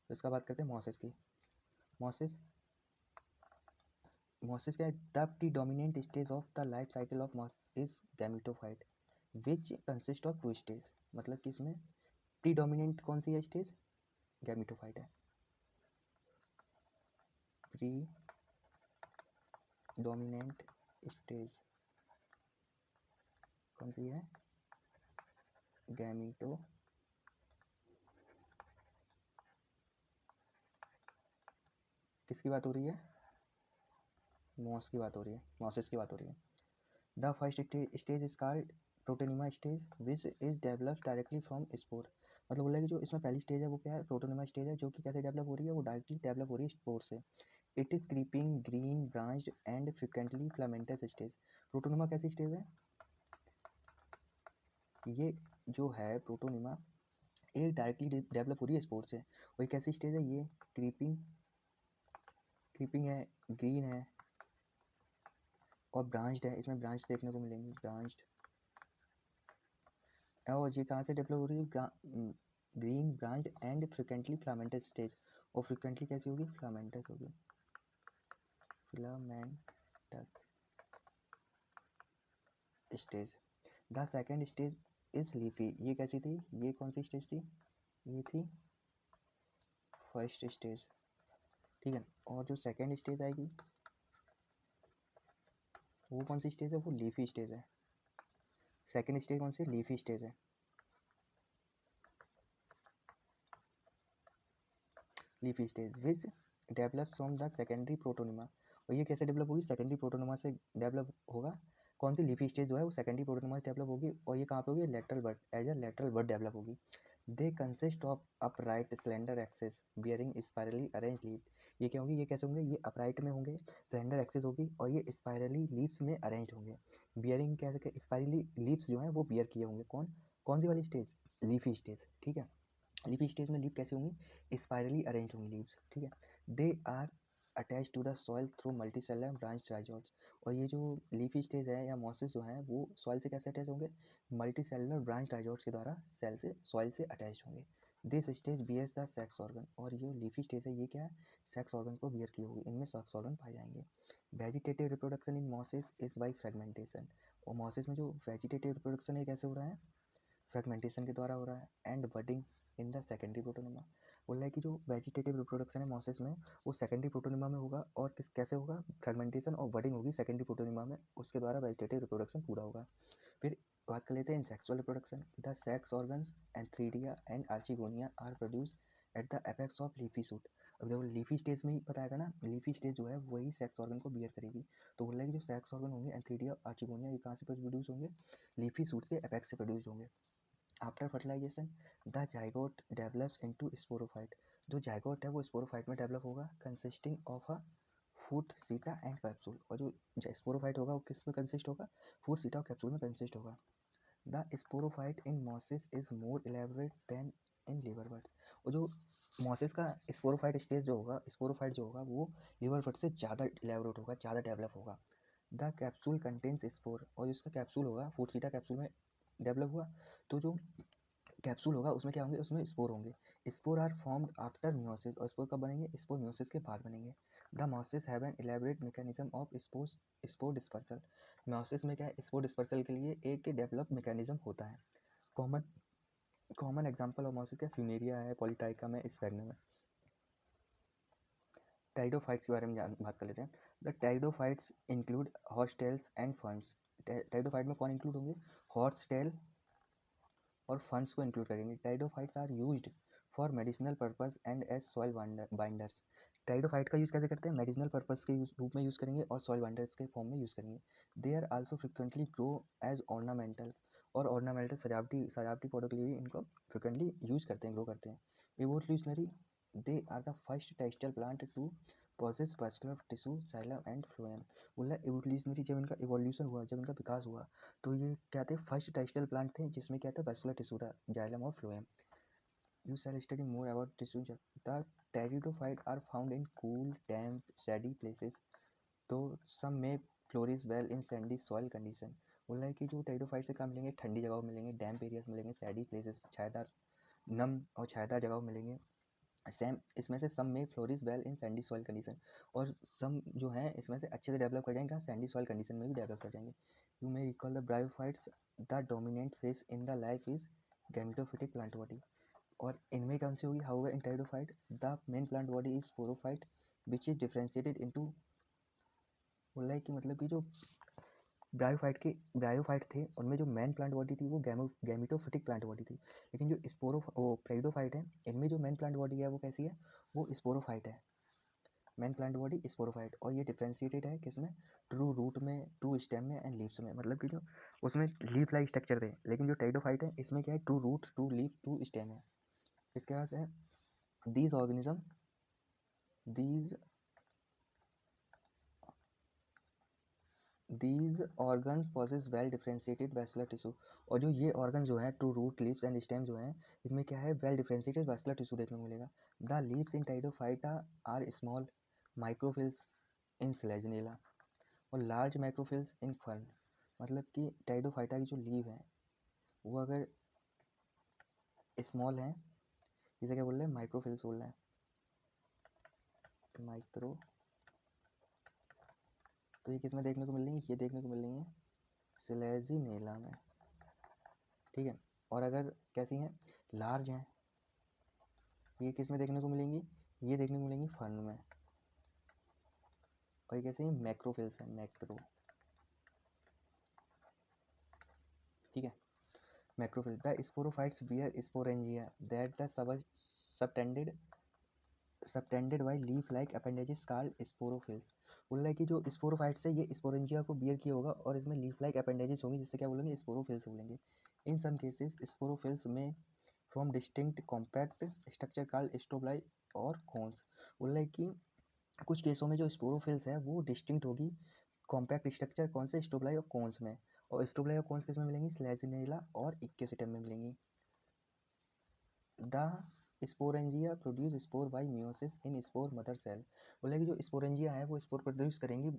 तो इसका बात करते हैं मोसिस की। मोसिस मोसिस क्या है? The predominant stage of the life cycle of mosses is gametophyte which consist of 2 stage. मतलब कि इसमें प्रीडोमिनेंट कौन सी है स्टेज? गैमेटोफाइट है। प्रीडोमिनेंट स्टेज कौन सी है? गैमेटो। किसकी बात हो रही है? मॉस की बात हो रही है, मोसिस की बात हो रही है। The first stage is called protonema stage which is developed directly from spore. मतलब बोला कि जो इसमें पहली स्टेज है वो क्या है? प्रोटोनिमा स्टेज है, जो कि कैसे डेवलप हो रही है? वो डायरेक्टली डेवलप हो रही है स्पोर से। It is creeping green branched and frequently filamentous stage. Protonema कैसी स्टेज है? ये जो है प्रोटोनिमा एक डायरेक्टली डेवलप हो रही है स्पोर से, और एक ऐसी स्टेज है ये क्रीपिंग है, ग्रीन है और ब्रांच्ड है, इसमें ब्रांच देखने को मिलेंगी, ब्रांच्ड। और ये कहाँ से डेवलप हो रही है, green branch and frequently filamentous stage, और फ्रिक्वेंटली कैसी होगी, फिलामेंटस होगी, filamentous stage. The second stage is leafy, ये कैसी थी, ये कौन सी स्टेज थी, ये थी फर्स्ट स्टेज, ठीक है। और जो सेकेंड स्टेज आएगी वो कौन सी स्टेज है, वो लीफी स्टेज है। सेकेंड स्टेज कौन सी, लीफी स्टेज है, leafy stage which develop from the secondary protonema. और ये कैसे डेवलप होगी, सेकेंडरी प्रोटोनिमा से डेवलप होगा। कौन सी लीफी स्टेज जो है वो सेकेंडरी प्रोटोनिमा से डेवलप होगी, और ये कहाँ पे होगी, lateral bud, as a lateral bud develop होगी। They consist of upright slender axes bearing spirally arrange leaf. ये क्या होंगे, ये कैसे होंगे, ये अपराइट में होंगे, स्लेंडर एक्सेस होगी, और ये स्पायरली लीव्स में अरेंज होंगे। बियरिंग क्या है, स्पायरली लीव्स जो है वो बियर किए होंगे, कौन कौन सी वाली स्टेज, लीफी स्टेज, ठीक है। लीफी स्टेज में लीफ कैसी होंगी, स्पायरली अरेंज होंगी लीव्स, ठीक है। They are attach to the soil through multicellular branch rhizoids. और ये जो लीफी स्टेज है या मॉसेस जो है वो सॉइल से कैसे अटैच होंगे, मल्टीसेलुलर ब्रांच राइजोट्स के द्वारा सेल से सॉइल से अटैच होंगे। This stage bears the sex organ, और ये लीफी स्टेज है ये क्या है, सेक्स ऑर्गन को बियर की होगी, इनमें सेक्स ऑर्गन पाए जाएंगे। Vegetative reproduction in mosses is by fragmentation, और मॉसेस में जो वेजिटेटिव रिप्रोडक्शन है कैसे हो रहा है, फ्रेगमेंटेशन के द्वारा हो रहा है। And budding in the secondary protonema, बोल रहा है कि जो वेजिटेटिव रिप्रोडक्शन है मॉसेस में वो सेकेंडरी प्रोटोनिमा में होगा, और किस कैसे होगा, फ्रेगमेंटेशन और बडिंग होगी सेकेंडरी प्रोटोनिमा में, उसके द्वारा वेजिटेटिव रिप्रोडक्शन पूरा होगा। फिर बात कर लेते हैं इन sexual reproduction. The sex organs antheridia and archegonia are produce at the apex of leafy shoot. अब देखो लीफी स्टेज में ही बताया था ना, लीफी स्टेज जो है वही सेक्स ऑर्गन को बियर करेगी। तो बोल रहा है कि जो सेक्स ऑर्गन होंगे एंथ्रीडिया आर्चिगोनिया, ये कहाँ से प्रोड्यूस होंगे, लीफी सूट के एपेक्स से प्रोड्यूस होंगे। After fertilisation the zygote develops into sporophyte, जो जाइगोट है वो स्पोरोफाइट में डेवलप होगा, consisting of a foot seta and capsule. और जो स्पोरोफाइट होगा वो किस में कंसिस्ट होगा, फूड सीटा और कैप्सूल में कंसिस्ट होगा। The sporophyte in mosses is more elaborate than in liverworts, और जो मॉसिस का स्पोरोफाइट स्टेज जो होगा, स्पोरोफाइट जो होगा वो लिवर बर्ड से ज़्यादा इलेबोरेट होगा, ज़्यादा डेवलप होगा। द कैप्सूल कंटेन्स स्पोर, और जिसका कैप्सूल होगा फूड सीटा कैप्सूल में डेवलप हुआ, तो जो कैप्सूल होगा उसमें क्या होंगे, उसमें स्पोर होंगे। Spore are formed after meiosis, और स्पोर कब बनेंगे, स्पोर मियोसिस के बाद बनेंगे। The meiosis have an elaborate mechanism of spore dispersal, meiosis में क्या है, स्पोर डिस्पर्सल के लिए एक डेवलप मैकेनिज्म होता है। Common common example of meiosis का फ्यूनेरिया है, पॉलीट्राइकम है, स्फैग्नम है। टेरिडोफाइट्स के बारे में बात कर लेते हैं। The pteridophytes include horsetails and ferns. Pteridophyte में कौन इंक्लूड होंगे, हॉर्सटेल और फंड्स को इंक्लूड करेंगे। Pteridophytes are used for medicinal purpose and as soil binders. Pteridophyte का यूज़ कैसे करते हैं, मेडिसिनल पर्पस के रूप में यूज़ करेंगे और सॉइल बाइंडर्स के फॉर्म में यूज़ करेंगे। They are also frequently grow as ornamental, और ऑर्नामेंटल सजावटी पौधों के लिए भी इनको फ्रिक्वेंटली यूज़ करते हैं, ग्रो करते हैं। Evolutionary, they are the first terrestrial plant to possess vascular tissue xylem and phloem. बोला इवोल्यूशनरी, जब इनका इवोल्यूशन हुआ, जब इनका विकास हुआ, तो ये क्या थे, फर्स्ट टेक्सटाइल प्लांट थे जिसमें क्या था, वैस्कुलर टिश्यू था, जाइलम और phloem. You shall study more about tissue. The pteridophyte are found in cool damp shady places, though some may flourish well in sandy soil condition. बोला है कि जो टेरिडोफाइट से कहाँ मिलेंगे, ठंडी जगहों मिलेंगे, डैम्प एरियाज मिलेंगे, सैडी प्लेसेस छायादार नम और छायादार जगहों मिलेंगे। सेम इसमें से सम may flourish well in sandy soil condition, और सम जो है इसमें से अच्छे से डेवलप कर जाएंगे, सैंडी सॉइल कंडीशन में भी डेवलप कर जाएंगे। You may recall the bryophytes, the dominant face in the life is gametophytic plant body. और इनमें कौन सी होगी, how in pteridophyte the main plant body is sporophyte which is differentiated into. बोल रहा है कि मतलब कि जो ब्रायोफाइट थे उनमें जो मेन प्लांट बॉडी थी वो गैमेटोफिटिक प्लांट बॉडी थी, लेकिन जो टेरिडोफाइट है इनमें जो मेन प्लांट बॉडी है वो कैसी है, वो स्पोरोफाइट है, मेन प्लांट बॉडी स्पोरोफाइट। और ये डिफ्रेंशिएटेड है किसमें, ट्रू रूट में, ट्रू स्टेम में एंड लीव्स में, मतलब कि जो उसमें लीफ लाइक स्ट्रक्चर थे, लेकिन जो टेरिडोफाइट है इसमें क्या है, true root, true leaf, true stem है। इसके बाद है these organism, these these organs possess well differentiated vascular tissue, और जो ये ऑर्गन जो है true root leaves and stem जो है इसमें क्या है वेल डिफ्रेंशिएटेड वैस्कुलर टिश्यू देखने को मिलेगा। The leaves in pteridophyta are small microphylls in Selaginella और लार्ज माइक्रोफिल्स इन फर्न। मतलब कि टाइडोफाइटा की जो लीव है वो अगर स्मॉल है, इसे क्या बोल रहे हैं माइक्रोफिल्स बोल रहे हैं, माइक्रो। तो ये किस में देखने को मिल रही है, ये देखने को मिल रही है स्लेजिनेला में, ठीक है। और अगर कैसी हैं लार्ज हैं, ये किस में देखने को मिलेंगी, ये देखने को मिलेंगी फर्न में। और ये कैसे हैं मैक्रोफिल्स हैं, मैक्रो, ठीक है। Macrophylls the sporophytes bear sporangia that the subtended subtended by leaf like appendages called sporophylls. बोल रहा है कि जो स्पोरोफाइट्स है ये स्पोरेंजिया को बियर किया होगा और इसमें लीफ लाइक अपेंडेजेस होंगी, जिससे क्या बोलेंगे स्पोरोफिल्स बोलेंगे। इन सम केसेस स्पोरोफिल्स में from distinct compact structure called strobili और कोन्स। बोल रहा है कि कुछ केसों में जो स्पोरोफिल्स है वो डिस्टिंक्ट होगी कॉम्पैक्ट स्ट्रक्चर कौन से स्टोब्लाई और कोन्स में, और स्टोब्लाई और कोन्स किस में मिलेंगी स्लेजिनेला और इक्केसिटम में मिलेंगी। The sporangia produce spore by meiosis in spore mother cell. बोले कि जो स्पोरेंजिया है वो स्पोर प्रोड्यूस करेंगी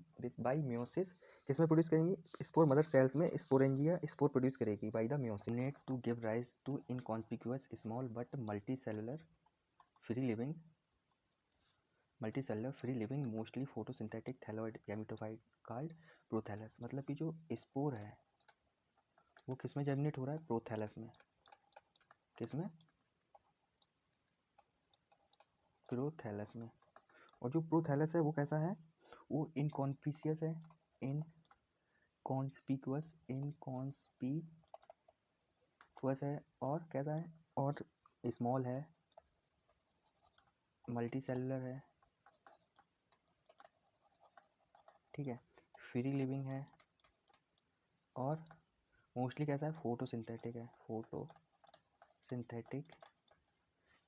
बाई मियोसिस, किस में प्रोड्यूस करेंगी स्पोर मदर सेल्स में स्पोरेंजिया स्पोर प्रोड्यूस करेगी by the meiosis net to give rise to inconspicuous small but multicellular free living mostly photosynthetic thalloid gametophyte called prothallus. मतलब कि जो spore है वो किस में जर्मिनेट हो रहा है प्रोथैलस में, किस में प्रोथैलस में। और जो प्रोथैलस है वो कैसा है, वो इनकॉन्स्पिशियस है, इनकॉन्स्पिकुअस है, और कैसा है और स्मॉल है, मल्टी सेलुलर है, ठीक है, फ्री लिविंग है, और मोस्टली कैसा है फोटोसिंथेटिक है, फोटोसिंथेटिक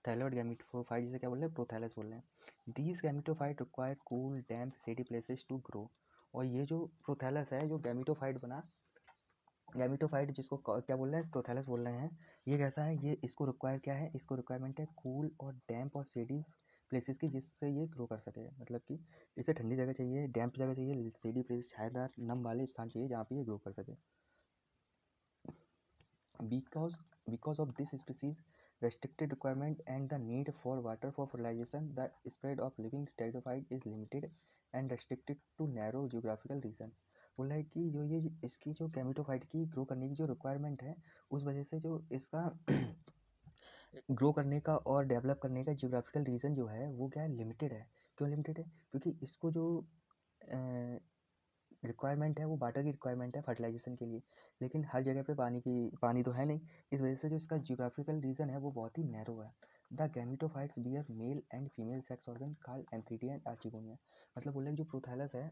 थैलोइड गैमेटोफाइट, जिसे क्या बोल रहे हैं प्रोथैलस बोल रहे हैं। These gametophyte require cool damp shady places to grow. और ये जो प्रोथैलस है जो गैमेटोफाइट बना, गैमेटोफाइट जिसको क्या बोल रहे हैं प्रोथैलस बोल रहे हैं, ये कैसा है, ये इसको रिक्वायर क्या है, इसको रिक्वायरमेंट है कूल और डैम्प और सेडी प्लेसेस की, जिससे ये ग्रो कर सके। मतलब कि इसे ठंडी जगह चाहिए, डैम्प जगह चाहिए, सेडी प्लेस छायादार नम वाले स्थान चाहिए जहाँ पे ये ग्रो कर सके। Because of this species restricted requirement and the need for water for fertilization, the spread of living pteridophyte is limited and restricted to narrow geographical region। बोला है कि जो ये इसकी जो गैमेटोफाइट की ग्रो करने की जो रिक्वायरमेंट है उस वजह से जो इसका ग्रो करने का और डेवलप करने का जियोग्राफिकल रीजन जो है वो क्या है लिमिटेड है। क्यों लिमिटेड है, क्योंकि इसको जो रिक्वायरमेंट है वो वाटर की रिक्वायरमेंट है फर्टिलाइजेशन के लिए, लेकिन हर जगह पे पानी तो है नहीं, इस वजह से जो इसका जियोग्राफिकल रीजन है वो बहुत ही नैरो है। The gametophytes bear male and female sex organ called antheridia and archegonia. मतलब बोले जो प्रोथैलस है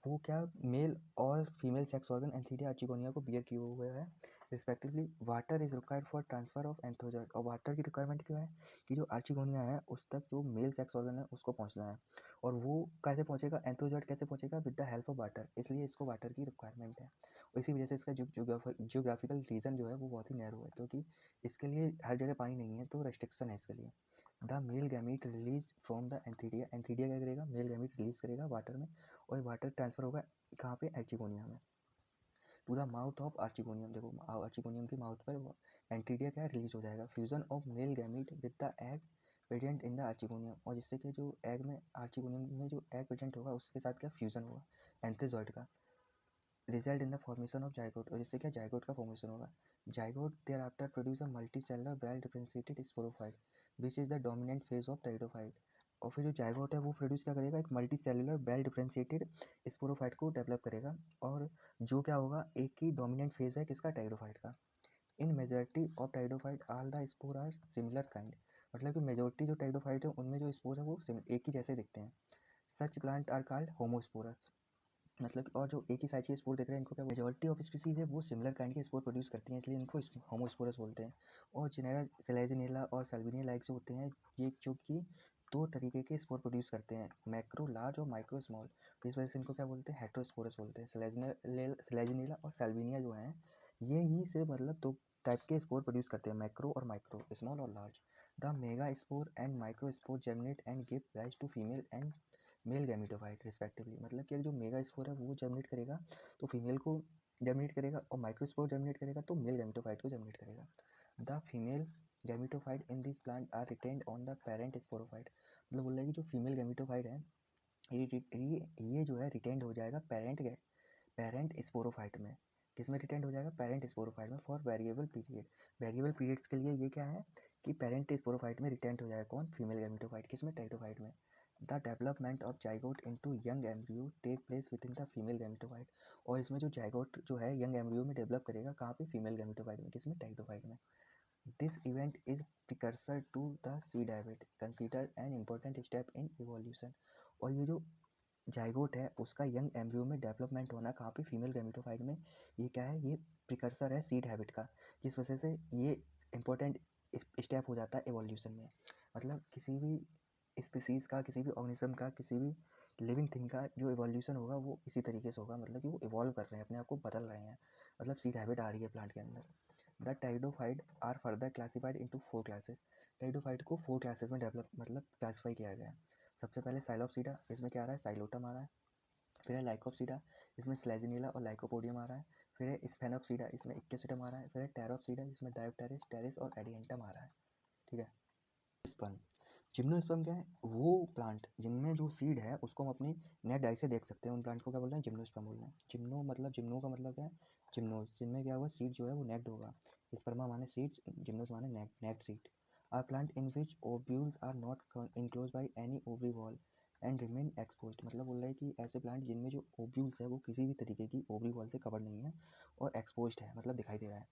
वो क्या मेल और female sex organ antheridia archegonia को बियर किए हुए है respectively. Water is required for transfer of antherozoid, और वाटर की रिक्वायरमेंट क्यों है कि जो आर्चिगोनिया है उस तक जो मेल सेक्स ऑर्गन है उसको पहुंचना है, और वो कैसे पहुंचेगा एंथ्रोजॉइड कैसे पहुंचेगा with the help of water, इसलिए इसको वाटर की रिक्वायरमेंट है। और इसी वजह से इसका जियोग्राफिकल रीजन जो है वो बहुत ही नैरो है, क्योंकि इसके लिए हर जगह पानी नहीं है तो रेस्ट्रिक्शन है इसके लिए। The male gamete release from the antheridia, antheridia क्या करेगा मेल गैमीट रिलीज करेगा वाटर में, और वाटर ट्रांसफर होगा कहाँ पे आर्चिगोनिया में to the mouth of archegonium. देखो आर्चिगोनियम की माउथ पर एंटीडिया क्या रिलीज हो जाएगा, fusion of male gamete with the egg present in the archegonium, और जिससे कि जो एग में आर्चिगोनियम में जो एग प्रेजेंट होगा उसके साथ क्या फ्यूजन होगा एंथ्रोजॉइड का, result in the formation of zygote, और जिससे क्या जाइगोट का फॉर्मेशन होगा। Zygote thereafter produce a multicellular well differentiated sporophyte which is the dominant phase of pteridophyte. और फिर जो जाइगोट है वो प्रोड्यूस क्या करेगा एक multi cellular well differentiated sporophyte को डेवलप करेगा, और जो क्या होगा एक ही डोमिनेंट फेज है किसका टेरिडोफाइट का। In majority of pteridophyte all the spore are similar kind. मतलब कि मेजोरिटी जो टेरिडोफाइट है उनमें जो स्पोर है वो एक ही जैसे दिखते हैं। सच प्लांट आर कॉल्ड होमोस्पोरस। मतलब और जो एक ही साइज के स्पोर देख रहे हैं इनको क्या मेजोरिटी ऑफ स्पीसीज है वो सिमिलर काइंड के स्पोर प्रोड्यूस करती हैं, इसलिए इनको होमोस्पोरस बोलते हैं। और जेनेरा सेलेजिनेला और सल्विनिया लाइक जो होते हैं ये जो कि दो तरीके के स्पोर प्रोड्यूस करते हैं, मैक्रो लार्ज और माइक्रो स्मॉल। इस वजह से इनको क्या बोलते हैं, हेटेरोस्पोरस बोलते हैं। स्लेजिनेला और सैल्विनिया जो हैं ये ही से मतलब दो टाइप के स्पोर प्रोड्यूस करते हैं, मैक्रो और माइक्रो, स्मॉल और large. The megaspore and microspore germinate and give rise to female and male gametophyte respectively. मतलब कि जो मेगा स्पोर है वो जर्मिनेट करेगा तो फीमेल को जर्मिनेट करेगा, और माइक्रोस्पोर जर्मिनेट करेगा तो मेल गैमेटोफाइट को जर्मिनेट करेगा। The female gametophyte in this plant are retained on the parent sporophyte. मतलब बोल रहा है कि जो फीमेल गैमेटोफाइट है ये जो है रिटेंड हो जाएगा पेरेंट स्पोरोफाइट में। किस में रिटेंड हो जाएगा, पेरेंट स्पोरोफाइट में, for variable period. Variable periods के लिए ये क्या है कि पेरेंट स्पोरोफाइट में रिटेंड हो जाएगा कौन, फीमेल गैमेटोफाइट। किस में, टेरिडोफाइट में। The development of zygote into young embryo take place within the female gametophyte. और इसमें जो जाइगोट जो है यंग एम्ब्रियो में डेवलप करेगा कहाँ पे, फीमेल गैमेटोफाइट में। किस में, टेरिडोफाइट में। This event is precursor to the seed habit, consider an important step in evolution. और ये जो जाइगोट है उसका यंग एम्ब्रियो में डेवलपमेंट होना कहाँ पे, फीमेल गैमेटोफाइट में। ये क्या है, ये प्रिकर्सर है सीड हैबिट का, जिस वजह से ये इंपॉर्टेंट स्टेप हो जाता है एवोल्यूशन में। मतलब किसी भी स्पीसीज़ का, किसी भी ऑर्गेनिज्म का, किसी भी लिविंग थिंग का जो इवोल्यूशन होगा वो इसी तरीके से होगा। मतलब कि वो इवॉल्व कर रहे हैं, अपने आप को बदल रहे हैं, मतलब सीड हैबिट आ रही है प्लांट के अंदर। The pteridophyte are further classified into 4 classes. Pteridophyte को 4 क्लासेस में डेवलप मतलब क्लासीफाई किया गया है। सबसे पहले साइलोप्सीडा, इसमें क्या आ रहा है, साइलोटम आ रहा है। फिर है लाइकोप्सीडा, इसमें स्लेजिनिला और लाइकोपोडियम आ रहा है। फिर है स्फेनोप्सीडा, इसमें इक्केसिटम आ रहा है। फिर है टेरोप्सीडा, जिसमें डायोप्टेरिस, टेरिस और एडिएंटम आ रहा है। ठीक है। स्पर्म, जिम्नोस्पर्म क्या है, वो प्लांट जिनमें जो सीड है उसको हम अपनी नेट डाई से देख सकते हैं, उन प्लांट को क्या बोल रहे हैं, जिम्नोस्पर्म बोल रहे हैं। जिम्नो मतलब, जिम्नो का मतलब क्या है, जिम्नोस, जिनमें क्या होगा, सीड जो है वो नेक्ड होगा। स्पर्मा माने सीड्स, जिम्नोस माने naked seed. Are plant in which ovules are not enclose by any ovary wall and remain exposed. मतलब बोल रहा है कि ऐसे प्लांट जिनमें जो ओव्यूल्स है वो किसी भी तरीके की ओवरी वॉल से कवर नहीं है और एक्सपोज्ड है, मतलब दिखाई दे रहा है।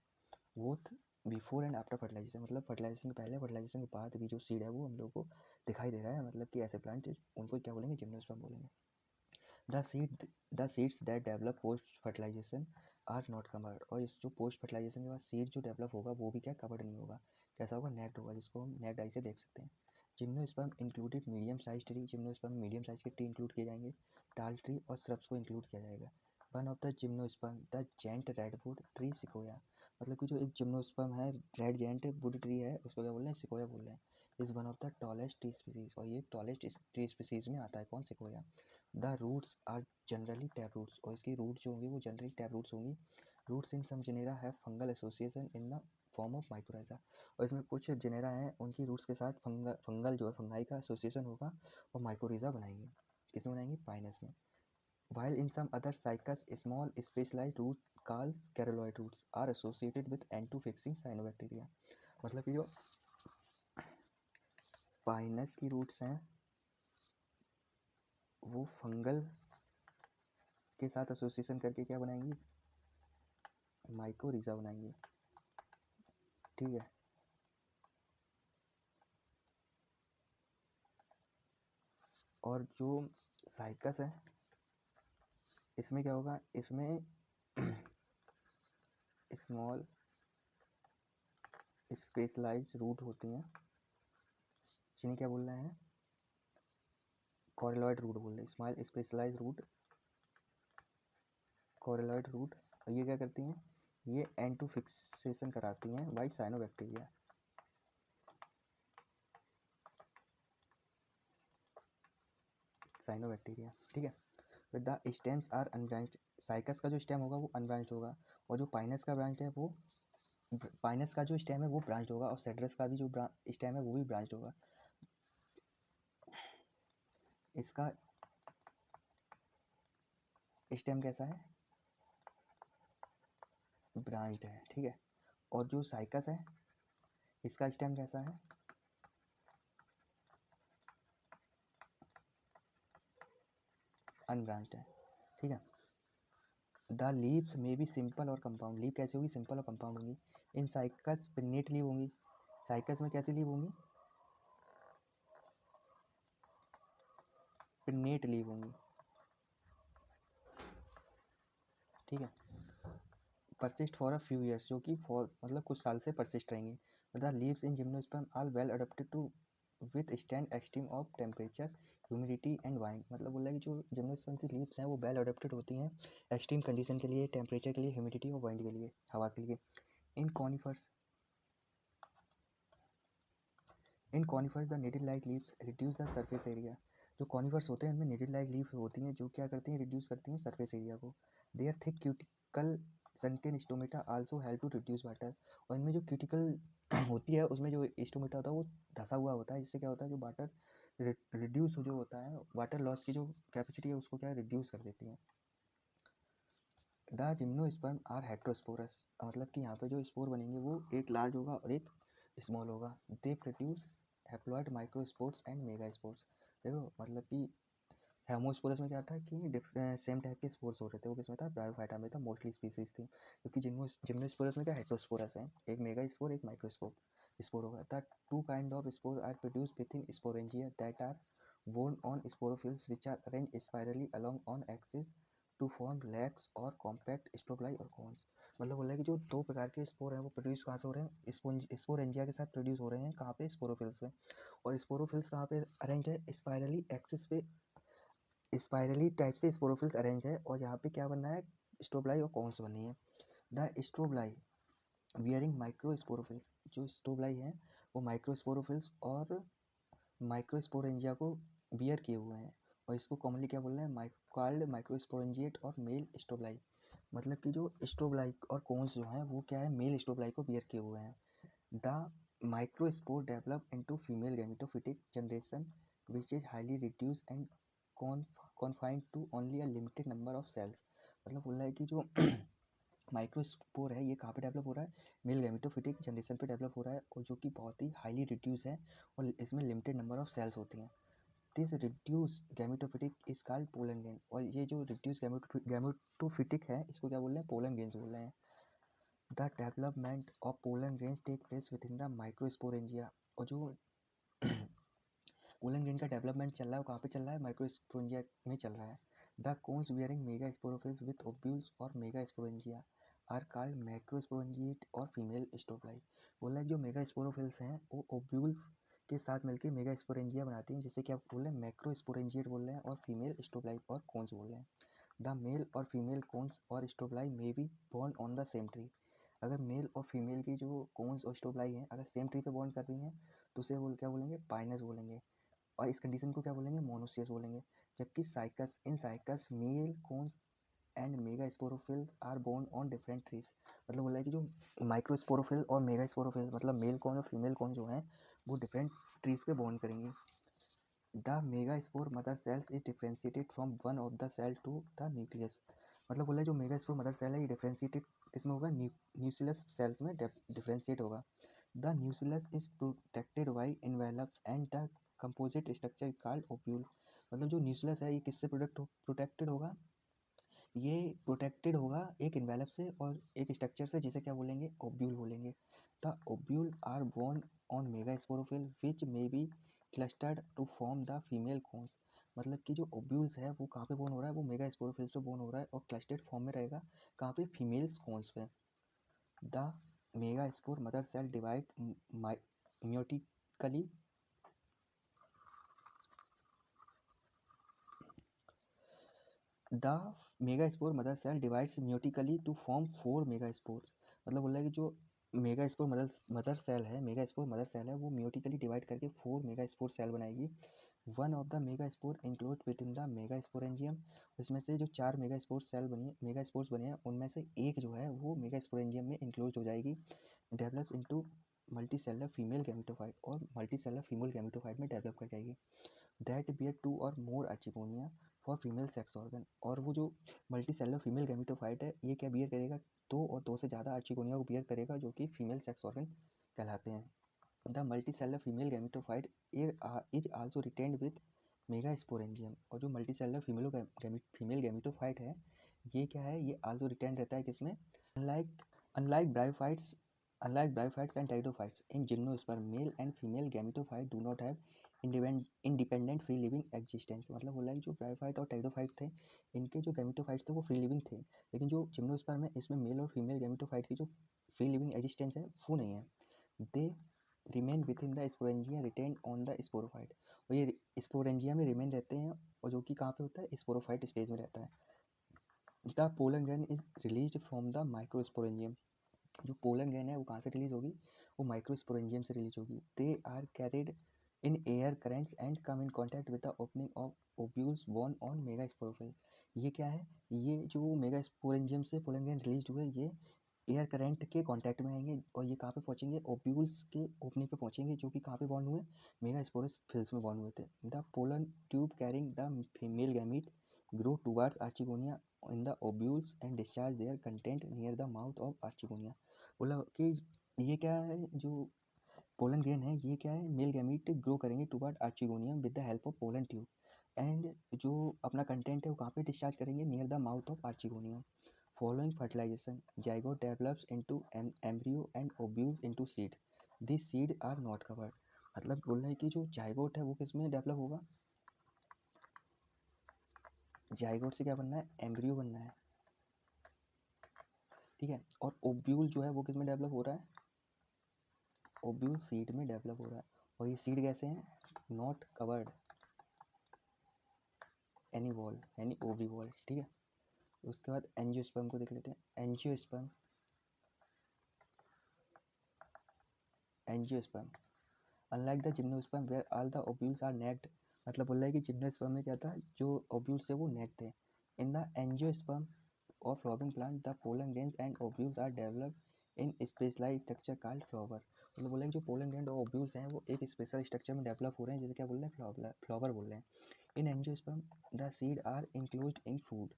Both before and after fertilisation, मतलब फर्टिलाइजेशन के पहले, फर्टिलाइजेशन के बाद भी जो सीड है वो हम लोग को दिखाई दे रहा है। मतलब कि ऐसे प्लांट उनको क्या बोलेंगे, जिम्नोस्पर्म बोलेंगे। The seeds that develop post fertilisation are not covered. और इस जो पोस्ट फर्टिलाइजेशन के बाद सीड जो डेवलप होगा वो भी क्या, कवर्ड नहीं होगा। कैसा होगा, नेक्ड होगा, जिसको हम नेक्ड आई से देख सकते हैं। Gymnosperm included medium size tree, gymnosperm medium size के ट्री इंक्लूड किए जाएंगे। टाल ट्री और श्रब्स को इंक्लूड किया जाएगा। One of the gymnosperm the giant redwood tree sequoia. मतलब कि जो एक जिम्नोस्पर्म है, रेड जेंट वुड ट्री है, उसको क्या बोल रहे हैं, सिकोया बोल रहे हैं। Is one of the tallest tree species, और ये टॉलेस्ट ट्री स्पीसीज में आता है कौन, sequoia. The roots are generally tap roots, और इसकी रूट जो होंगी वो जनरली टैप रूट्स होंगी। Roots in some genera have fungal association in the form of mycorrhiza. और इसमें कुछ जेनेरा हैं उनकी रूट्स के साथ फंगल जो है, फंगाई का एसोसिएशन होगा और माइक्रोराइजा बनाएंगे। किसमें बनाएंगे, पाइनस में। While in some other cycas, small specialized root called caryoloid roots are associated with N2-fixing cyanobacteria। मतलब कि जो पाइनस की रूट्स हैं वो फंगल के साथ एसोसिएशन करके क्या बनाएंगी, माइकोरिजा बनाएंगी। ठीक है। और जो साइकस है इसमें क्या होगा, इसमें स्मॉल स्पेशलाइज्ड रूट होती हैं, जिन्हें क्या बोल रहे हैं, कॉरिलॉइड रूट बोल रहे हैं। Small specialized root, coralloid root. और ये क्या करती हैं, ये N2 फिक्सेशन कराती हैं बाई साइनोबैक्टीरिया। साइनोबैक्टीरिया, ठीक है। With the stems are unbranched, cycas का जो स्टेम होगा वो अनब्रांच्ड होगा, और जो पाइनस का ब्रांच है वो, पाइनस का जो स्टेम है वो ब्रांच्ड होगा, और सेड्रस का भी जो स्टेम है वो भी ब्रांच्ड होगा। इसका स्टेम कैसा है, ब्रांच्ड है, ठीक है। और जो साइकस है इसका स्टेम कैसा है, अनब्रांच्ड है, ठीक है। द लीव्स में भी सिंपल और कंपाउंड, लीव कैसी होगी, सिंपल और कंपाउंड होंगी। इन साइकस पिन्नेट लीव होंगी, साइकस में कैसी लीव होंगी, पिन्नेट लीव होंगी, ठीक है। Persist for a few years, जो कि फॉर मतलब कुछ साल से परसिस्ट रहेंगी। The leaves in gymnosperm are well adapted to withstand extreme of temperature, humidity and wind. मतलब बोला कि जो जिम्नोस्पर्म की लीव्स हैं वो वेल अडेप्टेड होती हैं एक्सट्रीम कंडीशन के लिए, टेम्परेचर के लिए, ह्यूमिडिटी और वाइंड के लिए, हवा के लिए। In conifers the needle like leaves reduce the surface area। जो कॉनिफर्स होते हैं उनमें needle like leaf होती हैं जो क्या करती हैं, रिड्यूस करती हैं सरफेस एरिया को। Their thick cuticle sunken stomata also help to reduce water। और इनमें जो क्यूटिकल होती है उसमें जो स्टोमेटा होता है वो धसा हुआ होता है, जिससे क्या होता है जो वाटर रिड्यूस जो होता है, वाटर लॉस की जो कैपेसिटी है उसको क्या है रिड्यूस कर देती है। The gymnosperm are heterosporous. मतलब कि यहाँ पे जो स्पोर बनेंगे वो एक लार्ज होगा और एक स्मॉल होगा। They produce haploid microspores and megaspores. देखो मतलब कि हेमोस्पोरस में क्या था कि सेम टाइप के स्पोर्स हो रहे थे, वो किसमें था, ब्रायोफाइटा में था, मोस्टली स्पीसीज थी। क्योंकि जिम्नोस्पोरस में क्या हेट्रोस्पोरस है, एक मेगास्पोर एक माइक्रोस्पोर स्पोर होगा। The two kind of spore are produced within sporangia that are worn on sporophylls which are arranged spirally along on axis to form lacks और compact strobili और cones। मतलब बोला है कि जो दो प्रकार के स्पोर हैं वो प्रोड्यूस कहाँ से हो रहे हैं, स्पोरेंजिया के साथ प्रोड्यूस हो रहे हैं कहाँ पे, स्पोरोफिल्स में। और स्पोरोफिल्स कहाँ पे अरेंज है, स्पायरली एक्सिस पे, स्पायरली टाइप से स्पोरोफिल्स अरेंज है। और यहाँ पे क्या बनना है, स्ट्रोबलाई और कॉन्स बननी है। The strobili bearing microsporophylls. जो स्ट्रोबलाई है वो माइक्रोस्पोरोफिल्स और माइक्रोस्पोरेंजिया को बियर किए हुए हैं। और इसको कॉमनली क्या बोल रहे हैं, कॉल्ड माइक्रोस्पोरेंजिएट और मेल स्ट्रोबलाई। मतलब कि जो स्ट्रोबलाई और कोन्स जो हैं वो क्या है, मेल स्ट्रोबलाई को बियर किए हुए हैं। The microspore develop into female gametophytic generation which is highly reduced and confined to only a limited number of cells। मतलब बोल रहा है कि जो माइक्रोस्पोर है ये कहाँ पे डेवलप हो रहा है, मेल गैमेटोफिटिक जनरेशन पे डेवलप हो रहा है, और जो कि बहुत ही हाईली रिड्यूस है और इसमें लिमिटेड नंबर ऑफ सेल्स होती हैं। This reduce gametophytic is called pollen grain. और ये जो रिड्यूस गैमेटोफिटिक है इसको क्या बोल रहे हैं, पोलन ग्रेन्स बोल रहे हैं। The development of pollen grains take place within the microsporangia. और जो पोलन ग्रेन का डेवलपमेंट चल रहा है वो कहाँ पे चल रहा है, माइक्रोस्पोरेंजिया में चल रहा है। The cons bearing mega sporophylls with ovules और मेगा स्पोरेंजिया आर कॉल्ड मैक्रोस्पोरेंजिएट और फीमेल स्टोबलाई। बोला है जो मेगा स्पोरोफिल्स हैं वो ओव्यूल्स के साथ मिलकर मेगा स्पोरेंजिया बनाती हैं, जिससे क्या बोल रहे हैं, मैक्रोस्पोरेंजिएट बोल रहे हैं, और फीमेल स्टोबलाई और कोन्स बोल रहे हैं। द मेल और फीमेल कोन्स और strobili may be borne on the same tree. अगर मेल और फीमेल की जो कोन्स और स्टोबलाई हैं अगर सेम ट्री पे बॉन्ड कर रही हैं तो उसे क्या बोलेंगे, पाइनस बोलेंगे। और इस कंडीशन को क्या बोलेंगे, मोनोसियस बोलेंगे। जबकि cycas male cones and megasporophyll are borne on different trees. मतलब बोला है कि जो माइक्रो स्पोरोफिल और मेगा स्पोरोफिल मतलब मेल कौन और फीमेल कौन जो हैं वो डिफरेंट ट्रीज पे बॉन्ड करेंगे। The megaspore mother cells is differentiated from one of the cell to the nucleus. मतलब बोला है जो मेगा स्पोर मदर सेल है ये डिफ्रेंशिएटेड किसमें होगा, न्यूक्लियस सेल्स में डिफ्रेंशिएट होगा। The nucleus is protected by envelopes and the composite structure called ovule. मतलब जो न्यूक्लियस है ये किससे प्रोटेक्टेड होगा, ये प्रोटेक्टेड होगा एक इन्वेलप से और एक स्ट्रक्चर से, जिसे क्या बोलेंगे, ओब्यूल बोलेंगे। The ovule are borne on megasporophyll which may be clustered to form the female cones. मतलब कि जो ओब्यूल्स है वो कहाँ पे बोर्न हो रहा है, वो मेगा स्पोरोफिल्स पे बोर्न हो रहा है और क्लस्टर्ड फॉर्म में रहेगा कहाँ पे, फीमेल्स कोन्स पे। The megaspore mother cell divide meiotically the megaspore mother cell divides meiotically to form 4 megaspores. मतलब बोल रहा है कि जो मेगा स्पोर मदर सेल है, मेगा स्पोर मदर सेल है वो म्योटिकली डिवाइड करके 4 मेगा स्पोर सेल बनाएगी। One of the megaspore include within the megasporangium. इसमें से जो 4 मेगा स्पोर सेल बनी, मेगा स्पोर्स बने हैं उनमें से एक जो है वो मेगा स्पोरेंजियम में इंक्लूड हो जाएगी। Develops into multicellular female gametophyte, और मल्टीसेलर फीमेल गैमेटोफाइट में डेवलप कर जाएगी। दैट बियर 2 और मोर अर्चिगोनिया फॉर फीमेल सेक्स ऑर्गन। और वो जो मल्टी सेलर फीमेल गैमेटोफाइट है ये क्या बियर करेगा, 2 और 2 से ज़्यादा अर्चिगोनिया को बियर करेगा जो कि फीमेल सेक्स ऑर्गन कहलाते हैं। The multi cellular female gametophyte is also retained with mega sporangium. और जो मल्टी सेलर फीमेल गैमेटोफाइट है ये क्या है, ये आल्सो रिटेन रहता है किसमें, unlike unlike bryophytes Unlike bryophytes and pteridophytes, in gymnosperm, male and female gametophyte do not have independent free living existence। मतलब बोला है कि जो ब्रायोफाइट और टेरिडोफाइट थे इनके जो गैमेटोफाइट्स थे वो फ्री लिविंग थे, लेकिन जो जिम्नोस्पर्म है इसमें मेल और फीमेल गैमेटोफाइट की जो फ्री लिविंग एग्जिस्टेंस है वो नहीं है। They remain within the sporangia retained on the sporophyte, और ये स्पोरेंजिया में रिमेन रहते हैं, और जो कि कहाँ पे होता है, स्पोरोफाइट स्टेज में रहता है। The pollen grain is release from the microsporangium, जो पोलन ग्रेन है वो कहाँ से रिलीज होगी, वो माइक्रोस्पोरेंजियम से रिलीज होगी। They are carried in air currents and come in contact with the opening of ovules borne on megasporophyll. ये क्या है, ये जो मेगा स्पोरेंजियम से पोलन ग्रेन रिलीज हुए, ये एयर करंट के कांटेक्ट में आएंगे, और ये कहाँ पे पहुंचेंगे, ओव्यूल्स के ओपनिंग पे पहुंचेंगे, जो कि कहाँ पे बॉर्न हुए, मेगा स्पोरस फिल्स में बॉर्न हुए थे। The pollen tube carrying the female gamete grow towards archegonia in the ovules and discharge their content near the mouth of archegonia. बोला कि ये क्या है, जो पोलन ग्रेन है ये क्या है, मेल गैमीट ग्रो करेंगे toward archegonium with the help of pollen tube, and जो अपना कंटेंट है वो कहाँ पे डिस्चार्ज करेंगे, near the mouth of archegonium. Following fertilization, zygote develops into embryo and ovules into seed. These seed are not covered. मतलब बोल रहे हैं कि जो जाइगोट है वो किस में डेवलप होगा, जाइगोट से क्या बनना है, एम्ब्रियो बनना है, ठीक है। और ओव्यूल जो है वो किस में डेवलप हो रहा है, ओव्यूल सीड में डेवलप हो रहा है। और ये सीड कैसे हैं, नॉट कवर्ड एनी वॉल, यानी ओवरी वॉल, ठीक है। उसके बाद एंजियोस्पर्म को देख लेते हैं। Angiosperm, angiosperm unlike the gymnosperm where all the ovules are naked, मतलब बोल रहा है कि जिम्नोस्पर्म में क्या था, जो ओव्यूल्स थे वो नेक्ड थे। In the angiosperm of flowering plant the pollen grains and ovules are developed in specialised structure called flower. मतलब बोल रहे हैं जो पोलन ग्रेन और ओव्यूल्स हैं वो एक स्पेशल स्ट्रक्चर में डेवलप हो रहे हैं, जैसे क्या बोल रहे हैं, फ्लावर बोल रहे हैं। In angiosperm the seed are enclosed in food,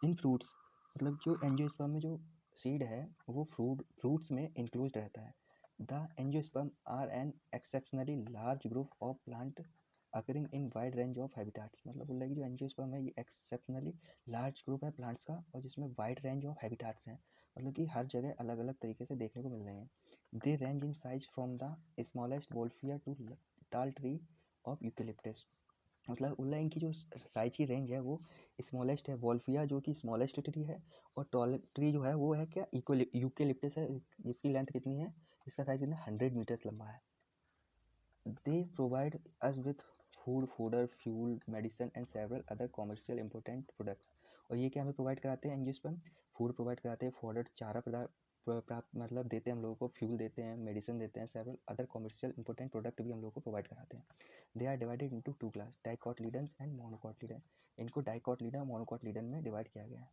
in fruits, मतलब जो एंजियोस्पर्म में जो सीड है वो फ्रूट्स में इंक्लूज रहता है। The angiosperm are an exceptionally large group of plant occurring in wide range of habitats, मतलब बोल रहा है कि जो एंजियोस्पर्म है ये एक्सेप्शनली लार्ज ग्रुप है प्लांट्स का, और जिसमें वाइड रेंज ऑफ हैबिटाट्स हैं, मतलब कि हर जगह अलग अलग तरीके से देखने को मिल रहे हैं। They range in size from the smallest Wolffia to tall tree of eucalyptus, मतलब बोल रहा है इनकी जो साइज की रेंज है वो स्मॉलेस्ट है, वॉल्फिया जो कि स्मॉलेस्ट ट्री है, और टॉल ट्री जो है वो है क्या, यूकेलिप्टस है, इसकी लेंथ कितनी है, इसका साइज कितना 100 मीटर्स लंबा है। They provide us with food, fodder, fuel, medicine and several other commercial important products, और ये क्या हमें प्रोवाइड कराते हैं, एंजियोस्पर्म फूड प्रोवाइड कराते हैं, फोडर चारा पदार्थ प्राप्त मतलब देते हैं हम लोगों को, फ्यूल देते हैं, मेडिसिन देते हैं, several other commercial important product भी हम लोगों को प्रोवाइड कराते हैं। They are divided into two class, dicotyledons and monocotyledon, इनको डाइकोटिलीडन मोनोकोटिलीडन में डिवाइड किया गया है।